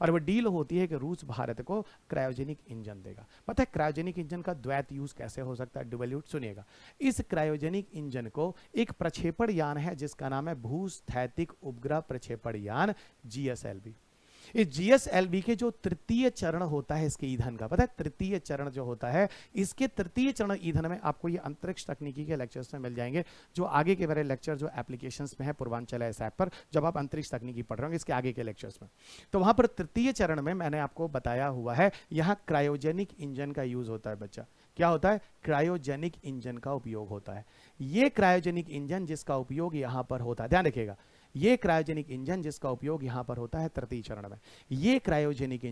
और वो डील होती है कि रूस भारत को क्रायोजेनिक इंजन देगा। पता है क्रायोजेनिक इंजन का द्वैत यूज कैसे हो सकता है, डुअल यूज, सुनिएगा। इस क्रायोजेनिक इंजन को एक प्रक्षेपण यान है जिसका नाम है भूस्थैतिक उपग्रह प्रक्षेपण यान, जीएसएलवी। इस जीएसएलवी के जो तृतीय चरण होता है इसके ईंधन का, पता है तृतीय चरण जो होता है, इसके तृतीय चरण ईंधन में आपको ये अंतरिक्ष तकनीकी के लेक्चर्स में मिल जाएंगे, जो आगे के बारे लेक्चर जो एप्लीकेशंस में है पूर्वांचल इस ऐप पर, जब आप अंतरिक्ष तकनीकी पढ़ रहे होंगे इसके आगे के लेक्चर्स में, तो वहां पर तृतीय चरण में मैंने आपको बताया हुआ है, यहाँ क्रायोजेनिक इंजन का यूज होता है। बच्चा क्या होता है, क्रायोजेनिक इंजन का उपयोग होता है। ये क्रायोजेनिक इंजन जिसका उपयोग यहां पर होता है, ध्यान रखिएगा, ये क्रायोजेनिक इंजन जिसका उपयोग यहां पर होता है तृतीय चरण में, ये क्रायोजेनिक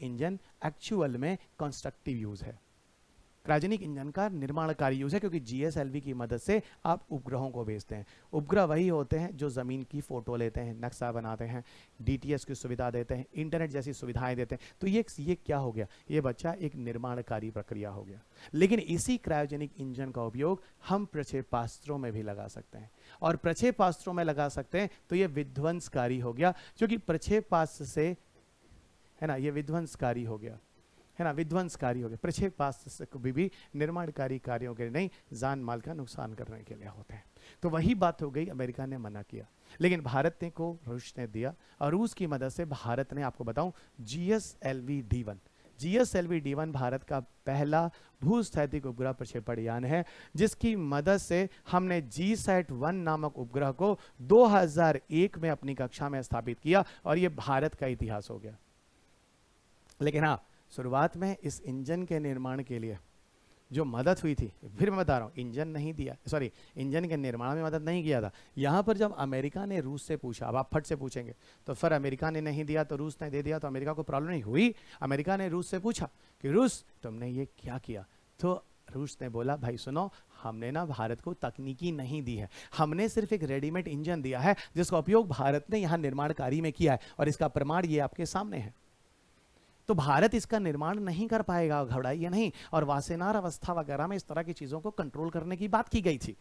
इंजन एक्चुअल में कंस्ट्रक्टिव यूज है, क्रायोजेनिक इंजन का निर्माणकारी यूज है, क्योंकि जीएसएलवी की मदद से आप उपग्रहों को भेजते हैं। उपग्रह वही होते हैं जो जमीन की फोटो लेते हैं, नक्शा बनाते हैं, डीटीएस की सुविधा देते हैं, इंटरनेट जैसी सुविधाएं देते हैं। तो ये क्या हो गया, ये बच्चा एक निर्माणकारी प्रक्रिया हो गया। लेकिन इसी क्रायोजेनिक इंजन का उपयोग हम प्रक्षेपास्त्रों में भी लगा सकते हैं, और प्रक्षेपास्त्रों में लगा सकते हैं तो ये विध्वंसकारी हो गया, क्योंकि प्रक्षेपास्त्र से, है ना, ये विध्वंसकारी हो गया, है ना, विध्वंसकारी हो गया। प्रक्षेपास्त्र को भी निर्माणकारी कार्यों के लिए नहीं, जान माल का नुकसान करने के लिए होते हैं। तो वही बात हो गई, अमेरिका ने मना किया, लेकिन भारत ने को रूस ने दिया, और रूस की मदद से भारत ने, आपको बताऊं, जीएसएलवी D1 भारत का पहला भूस्थैतिक उपग्रह प्रक्षेपण यान है, जिसकी मदद से हमने GSAT-1 नामक उपग्रह को 2001 में अपनी कक्षा में स्थापित किया, और यह भारत का इतिहास हो गया। लेकिन हाँ, शुरुआत में इस इंजन के निर्माण के लिए जो मदद हुई थी, फिर मैं बता रहा हूँ, इंजन नहीं दिया, सॉरी, इंजन के निर्माण में मदद नहीं किया था। यहाँ पर जब अमेरिका ने रूस से पूछा, अब आप फट से पूछेंगे तो फिर अमेरिका ने नहीं दिया तो रूस ने दे दिया, तो अमेरिका को प्रॉब्लम नहीं हुई। अमेरिका ने रूस से पूछा कि रूस तुमने ये क्या किया, तो रूस ने बोला भाई सुनो, हमने ना भारत को तकनीकी नहीं दी है, हमने सिर्फ एक रेडीमेड इंजन दिया है जिसका उपयोग भारत ने यहाँ निर्माण कार्य में किया है, और इसका प्रमाण ये आपके सामने है। तो भारत इसका निर्माण नहीं कर पाएगा, घबराइए नहीं। और वासेनार अवस्था वगैरह में इस तरह की चीजों को कंट्रोल करने की बात की गई थी,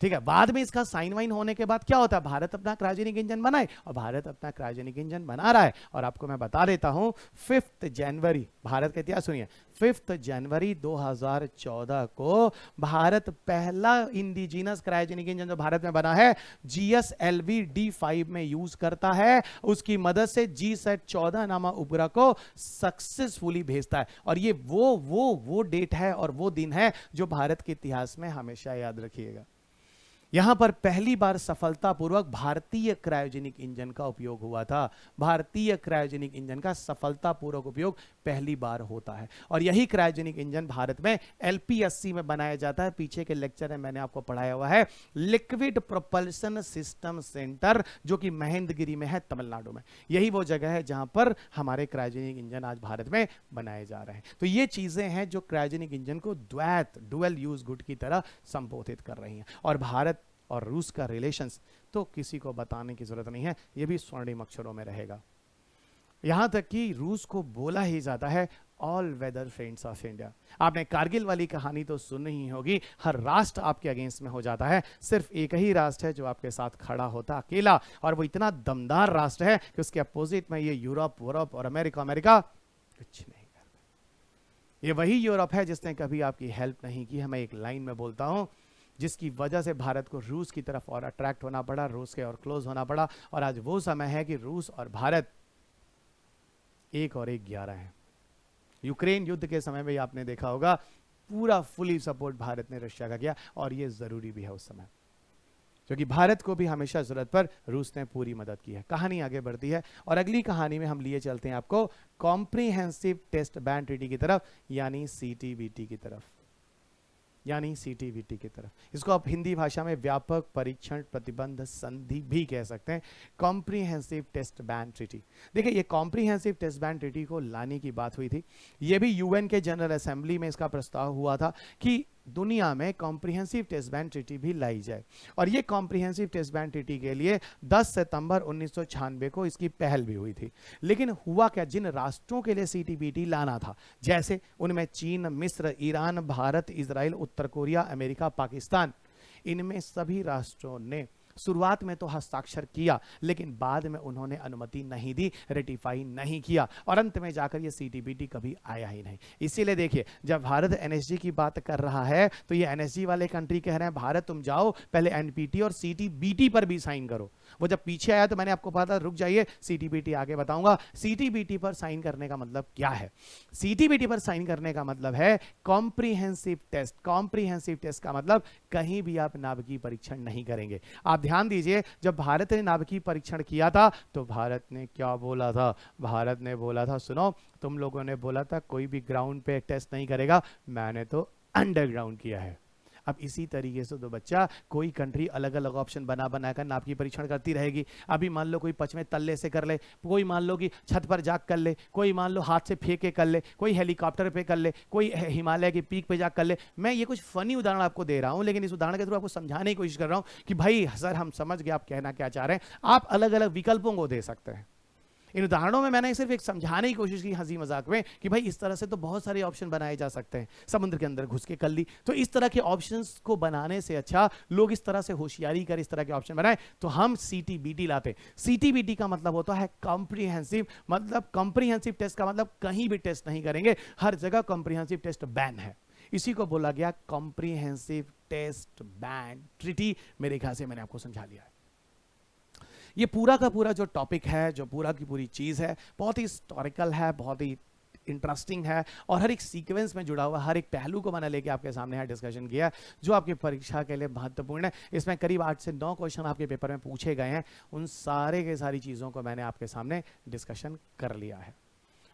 ठीक है। बाद में इसका साइन वाइन होने के बाद क्या होता है, भारत अपना क्रायोजेनिक इंजन बनाए, और भारत अपना क्रायोजेनिक इंजन बना रहा है। और आपको मैं बता देता हूं 5 जनवरी, भारत का इतिहास सुनिए, 5 जनवरी 2014 को भारत पहला इंडिजिनस क्रायोजेनिक इंजन जो भारत में बना है GSLV D5 में यूज करता है, उसकी मदद से GSAT-14 नामक उपग्रह को सक्सेसफुली भेजता है। और ये वो डेट है और वो दिन है जो भारत के इतिहास में हमेशा याद रखिएगा। यहां पर पहली बार सफलतापूर्वक भारतीय क्रायोजेनिक इंजन का उपयोग हुआ था। भारतीय क्रायोजेनिक इंजन का सफलतापूर्वक उपयोग पहली बार होता है, और यही क्रायोजेनिक इंजन भारत में LPSC में बनाया जाता है। पीछे के लेक्चर में मैंने आपको पढ़ाया हुआ है, लिक्विड प्रोपल्शन सिस्टम सेंटर, जो कि महेंद्रगिरी में है, तमिलनाडु में। यही वो जगह है जहां पर हमारे क्रायोजेनिक इंजन आज भारत में बनाए जा रहे हैं। तो ये चीजें हैं जो क्रायोजेनिक इंजन को डुअल यूज गुड की तरह संबोधित कर रही हैं। और भारत और रूस का रिलेशंस तो किसी को बताने की जरूरत नहीं है, ये भी स्वर्णिम अक्षरों में रहेगा। यहां तक कि रूस को बोला ही जाता है all weather friends of India. आपने कारगिल वाली कहानी तो सुनी ही होगी, हर राष्ट्र आपके अगेंस्ट में हो जाता है, सिर्फ एक ही राष्ट्र है जो आपके साथ खड़ा होता अकेला, और वो इतना दमदार राष्ट्र है कि उसके अपोजिट में ये यूरोप और अमेरिका कुछ नहीं करता। ये वही यूरोप है जिसने कभी आपकी हेल्प नहीं की है। मैं एक लाइन में बोलता हूं, जिसकी वजह से भारत को रूस की तरफ और अट्रैक्ट होना पड़ा, रूस के और क्लोज होना पड़ा। और आज वो समय है कि रूस और भारत 1 और 1 11 है। यूक्रेन युद्ध के समय में आपने देखा होगा, पूरा फुली सपोर्ट भारत ने रशिया का किया, और ये जरूरी भी है उस समय, क्योंकि भारत को भी हमेशा जरूरत पर रूस ने पूरी मदद की है। कहानी आगे बढ़ती है, और अगली कहानी में हम लिए चलते हैं आपको कॉम्प्रिहेंसिव टेस्ट बैन ट्रीटी की तरफ, यानी CTBT की तरफ, की तरफ। इसको आप हिंदी भाषा में व्यापक परीक्षण प्रतिबंध संधि भी कह सकते हैं, कॉम्प्रिहेंसिव टेस्ट बैन ट्रीटी। देखिए, ये कॉम्प्रिहेंसिव टेस्ट बैन ट्रीटी को लाने की बात हुई थी, ये भी UN के जनरल असेंबली में इसका प्रस्ताव हुआ था कि दुनिया में कॉम्प्रिहेंसिव टेस्ट बैन ट्रीटी भी लाई जाए। और ये कॉम्प्रिहेंसिव टेस्ट बैन ट्रीटी के लिए 10 सितंबर 1996 को इसकी पहल भी हुई थी। लेकिन हुआ क्या, जिन राष्ट्रों के लिए CTBT लाना था, जैसे उनमें चीन, मिस्र, ईरान, भारत, इजराइल, उत्तर कोरिया, अमेरिका, पाकिस्तान, इनमें सभी राष्ट्रों ने शुरुआत में तो हस्ताक्षर किया, लेकिन बाद में उन्होंने अनुमति नहीं दी, रेटिफाई नहीं किया, और अंत में जाकर ये CTBT कभी आया ही नहीं। इसीलिए देखिए, जब भारत NSG की बात कर रहा है तो ये NSG वाले कंट्री कह रहे हैं भारत तुम जाओ पहले NPT और CTBT पर भी साइन करो। वो जब पीछे आया तो मैंने आपको पता, रुक जाइए, CTBT आगे बताऊंगा। CTBT पर साइन करने का मतलब क्या है? CTBT पर साइन करने का मतलब है कॉम्प्रिहेंसिव टेस्ट। कॉम्प्रिहेंसिव टेस्ट का मतलब कहीं भी आप नाभिकीय परीक्षण नहीं करेंगे। आप ध्यान दीजिए, जब भारत ने नाभिकीय परीक्षण किया था तो भारत ने क्या बोला था? भारत ने बोला था, सुनो, तुम लोगों ने बोला था कोई भी ग्राउंड पे टेस्ट नहीं करेगा, मैंने तो अंडरग्राउंड किया है। अब इसी तरीके से तो बच्चा, कोई कंट्री अलग अलग ऑप्शन बना कर नाभिकीय परीक्षण करती रहेगी। अभी मान लो कोई पचमे तल्ले से कर ले, कोई मान लो कि छत पर जाग कर ले, कोई मान लो हाथ से फेंक के कर ले, कोई हेलीकॉप्टर पे कर ले, कोई हिमालय की पीक पे जाग कर ले। मैं ये कुछ फनी उदाहरण आपको दे रहा हूं, लेकिन इस उदाहरण के थ्रू आपको समझाने की कोशिश कर रहा हूं कि भाई सर हम समझ गए आप कहना क्या चाह रहे हैं। आप अलग अलग विकल्पों को दे सकते हैं। इन उदाहरणों में मैंने सिर्फ एक समझाने की कोशिश की हंसी मजाक में कि भाई इस तरह से तो बहुत सारे ऑप्शन बनाए जा सकते हैं। समुद्र के अंदर घुस के कर ली, तो इस तरह के ऑप्शंस को बनाने से अच्छा लोग इस तरह से होशियारी कर इस तरह के ऑप्शन बनाए, तो हम CTBT लाते। CTBT का मतलब होता है कॉम्प्रिहेंसिव, मतलब कॉम्प्रिहेंसिव टेस्ट का मतलब कहीं भी टेस्ट नहीं करेंगे, हर जगह कॉम्प्रिहेंसिव टेस्ट बैन है। इसी को बोला गया कॉम्प्रिहेंसिव टेस्ट बैन ट्रीटी। मेरे ख्याल से मैंने आपको समझा लिया है। ये पूरा का पूरा जो टॉपिक है, जो पूरा की पूरी चीज़ है, बहुत ही हिस्टोरिकल है, बहुत ही इंटरेस्टिंग है, और हर एक सीक्वेंस में जुड़ा हुआ हर एक पहलू को मैंने लेके आपके सामने डिस्कशन किया, जो आपकी परीक्षा के लिए महत्वपूर्ण है। इसमें करीब 8 से 9 क्वेश्चन आपके पेपर में पूछे गए हैं, उन सारे के सारी चीज़ों को मैंने आपके सामने डिस्कशन कर लिया है।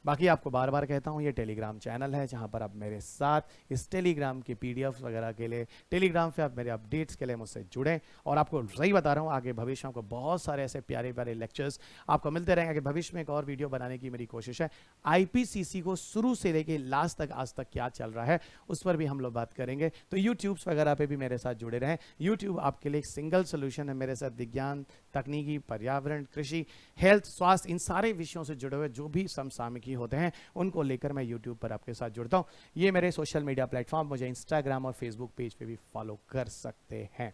बाकी आपको बार बार कहता हूँ, ये टेलीग्राम चैनल है जहाँ पर आप मेरे साथ इस टेलीग्राम की पीडीएफ वगैरह के लिए, टेलीग्राम पे आप मेरे अपडेट्स के लिए मुझसे जुड़ें। और आपको सही बता रहा हूँ, आगे भविष्य में आपको बहुत सारे ऐसे प्यारे प्यारे लेक्चर्स आपको मिलते रहेंगे। भविष्य में एक और वीडियो बनाने की मेरी कोशिश है। आईपीसीसी को शुरू से लेके लास्ट तक आज तक क्या चल रहा है उस पर भी हम लोग बात करेंगे। तो यूट्यूब वगैरह पे भी मेरे साथ जुड़े रहें। यूट्यूब आपके लिए एक सिंगल सोल्यूशन है। मेरे साथ विज्ञान, तकनीकी, पर्यावरण, कृषि, हेल्थ, स्वास्थ्य, इन सारे विषयों से जुड़े हुए जो भी समसामयिकी होते हैं उनको लेकर मैं यूट्यूब पर आपके साथ जुड़ता हूँ। ये मेरे सोशल मीडिया प्लेटफॉर्म, मुझे इंस्टाग्राम और फेसबुक पेज पे भी फॉलो कर सकते हैं।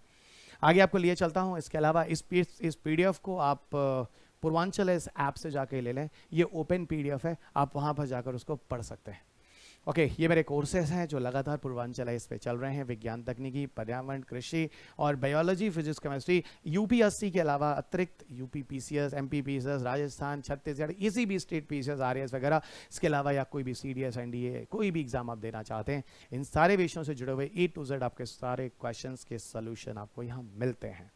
आगे आपको लिए चलता हूँ। इसके अलावा इस पीडीएफ को आप पूर्वांचल इस ऐप से जाके ले लें। ये ओपन पीडीएफ है, आप वहाँ पर जाकर उसको पढ़ सकते हैं। ओके, ये मेरे कोर्सेज हैं जो लगातार पूर्वांचल इस पे चल रहे हैं। विज्ञान, तकनीकी, पर्यावरण, कृषि और बायोलॉजी, फिजिक्स, केमिस्ट्री। यूपीएससी के अलावा अतिरिक्त UP PCS, MP PCS, Rajasthan, Chhattisgarh, इसी भी स्टेट पीसीएस, आरएएस वगैरह, इसके अलावा या कोई भी सीडीएस, एनडीए, कोई भी एग्जाम आप देना चाहते हैं, इन सारे विषयों से जुड़े हुए A to Z आपके सारे क्वेश्चंस के सॉल्यूशन आपको यहाँ मिलते हैं।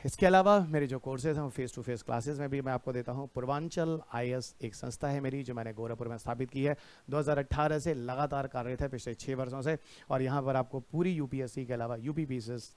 इसके अलावा मेरे जो कोर्सेज हैं वो फेस टू फेस क्लासेस में भी मैं आपको देता हूं। पूर्वांचल आईएएस एक संस्था है मेरी जो मैंने गोरखपुर में स्थापित की है। 2018 से लगातार कार्यरत है, पिछले 6 वर्षों से। और यहां पर आपको पूरी यूपीएससी के अलावा यूपी पीसीएस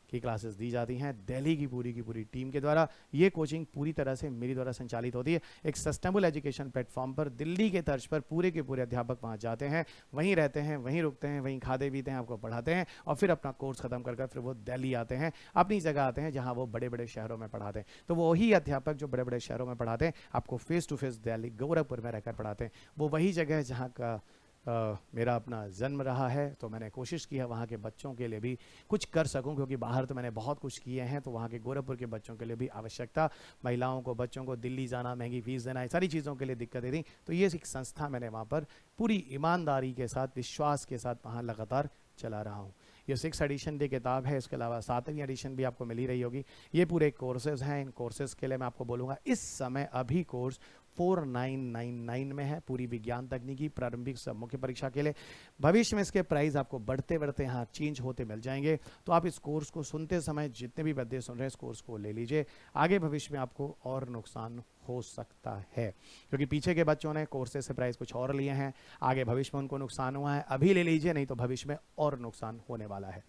की क्लासेस दी जाती हैं दिल्ली की पूरी टीम के द्वारा। ये कोचिंग पूरी तरह से मेरी द्वारा संचालित होती है। एक सस्टेनेबल एजुकेशन प्लेटफॉर्म पर दिल्ली के तर्ज पर पूरे के पूरे अध्यापक वहाँ जाते हैं, वहीं रहते हैं, वहीं रुकते हैं, वहीं खाते पीते हैं, आपको पढ़ाते हैं और फिर अपना कोर्स खत्म कर फिर वो दिल्ली आते हैं, अपनी जगह आते हैं जहाँ वो बड़े बड़े शहरों में पढ़ाते हैं। तो वही अध्यापक जो बड़े बड़े शहरों में पढ़ाते हैं आपको face to face Delhi Gorakhpur में रहकर पढ़ाते हैं। वो वही जगह है जहाँ का मेरा अपना जन्म रहा है। तो मैंने कोशिश की है वहाँ के बच्चों के लिए भी कुछ कर सकूं, क्योंकि बाहर तो मैंने बहुत कुछ किए हैं, तो वहाँ के गोरखपुर के बच्चों के लिए भी आवश्यकता, महिलाओं को, बच्चों को दिल्ली जाना, महंगी फीस देना, सारी चीज़ों के लिए दिक्कतें थी। तो ये एक संस्था मैंने वहाँ पर पूरी ईमानदारी के साथ, विश्वास के साथ वहाँ लगातार चला रहा हूँ। ये 6 एडिशन की किताब है। इसके अलावा 7वीं एडिशन भी आपको मिल ही रही होगी। ये पूरे कोर्सेज हैं। इन कोर्सेज के लिए मैं आपको बोलूँगा इस समय अभी कोर्स 4999 में है, पूरी विज्ञान तकनीकी प्रारंभिक सब मुख्य परीक्षा के लिए। भविष्य में इसके प्राइस आपको बढ़ते बढ़ते यहाँ चेंज होते मिल जाएंगे। तो आप इस कोर्स को सुनते समय जितने भी बच्चे सुन रहे हैं इस कोर्स को ले लीजिए। आगे भविष्य में आपको और नुकसान हो सकता है, क्योंकि पीछे के बच्चों ने कोर्सेज से प्राइस कुछ और लिए हैं, आगे भविष्य में उनको नुकसान हुआ है। अभी ले लीजिए, नहीं तो भविष्य में और नुकसान होने वाला है।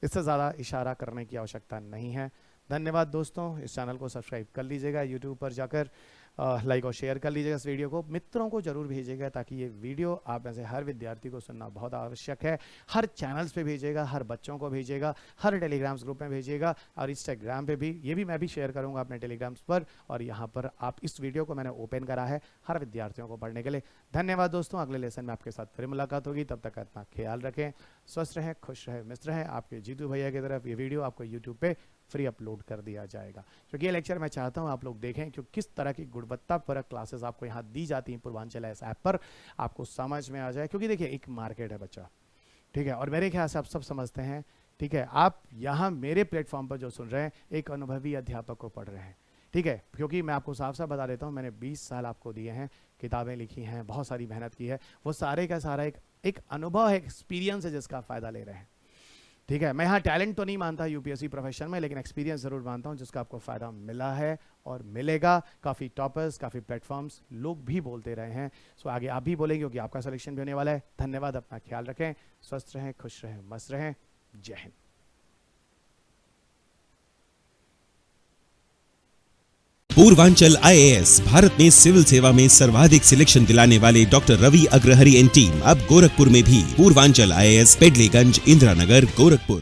इससे ज़्यादा इशारा करने की आवश्यकता नहीं है। धन्यवाद दोस्तों। इस चैनल को सब्सक्राइब कर लीजिएगा, यूट्यूब पर जाकर लाइक और शेयर कर लीजिएगा। इस वीडियो को मित्रों को जरूर भेजिएगा, ताकि ये वीडियो आप में से हर विद्यार्थी को सुनना बहुत आवश्यक है। हर चैनल्स पे भेजिएगा, हर बच्चों को भेजिएगा, हर टेलीग्राम्स ग्रुप में भेजिएगा और इंस्टाग्राम पे भी। ये भी मैं भी शेयर करूंगा अपने टेलीग्राम्स पर। और यहाँ पर आप इस वीडियो को मैंने ओपन करा है हर विद्यार्थियों को पढ़ने के लिए। धन्यवाद दोस्तों। अगले लेसन में आपके साथ फिर मुलाकात होगी। तब तक अपना ख्याल रखें, स्वस्थ रहें, खुश रहें, मित्र रहें। आपके जीतू भैया की तरफ ये वीडियो आपको यूट्यूब पे फ्री अपलोड कर दिया जाएगा, क्योंकि ये लेक्चर मैं चाहता हूं आप लोग देखें कि किस तरह की गुणवत्तापरक क्लासेस आपको यहाँ दी जाती हैं पूर्वांचल इस ऐप पर, आपको समझ में आ जाए। क्योंकि देखिए एक मार्केट है बच्चा, ठीक है, और मेरे ख्याल से आप सब समझते हैं, ठीक है। आप यहाँ मेरे प्लेटफॉर्म पर जो सुन रहे हैं एक अनुभवी अध्यापक को पढ़ रहे हैं, ठीक है। क्योंकि मैं आपको साफ साफ बता देता हूँ, मैंने 20 साल आपको दिए हैं, किताबें लिखी हैं, बहुत सारी मेहनत की है। वो सारे का सारा एक अनुभव है, एक्सपीरियंस है जिसका फ़ायदा ले रहे हैं, ठीक है। मैं यहाँ टैलेंट तो नहीं मानता यूपीएससी प्रोफेशन में, लेकिन एक्सपीरियंस जरूर मानता हूँ जिसका आपको फ़ायदा मिला है और मिलेगा। काफ़ी टॉपर्स, काफ़ी प्लेटफॉर्म्स लोग भी बोलते रहे हैं। सो आगे आप भी बोलेंगे, क्योंकि आपका सिलेक्शन भी होने वाला है। धन्यवाद। अपना ख्याल रखें, स्वस्थ रहें, खुश रहें, मस्त रहें। जय हिंद। पूर्वांचल आईएएस भारत में सिविल सेवा में सर्वाधिक सिलेक्शन दिलाने वाले doctor Ravi Agrahari and team अब गोरखपुर में भी। पूर्वांचल आईएएस, पेडलीगंज, इंदिरानगर, गोरखपुर।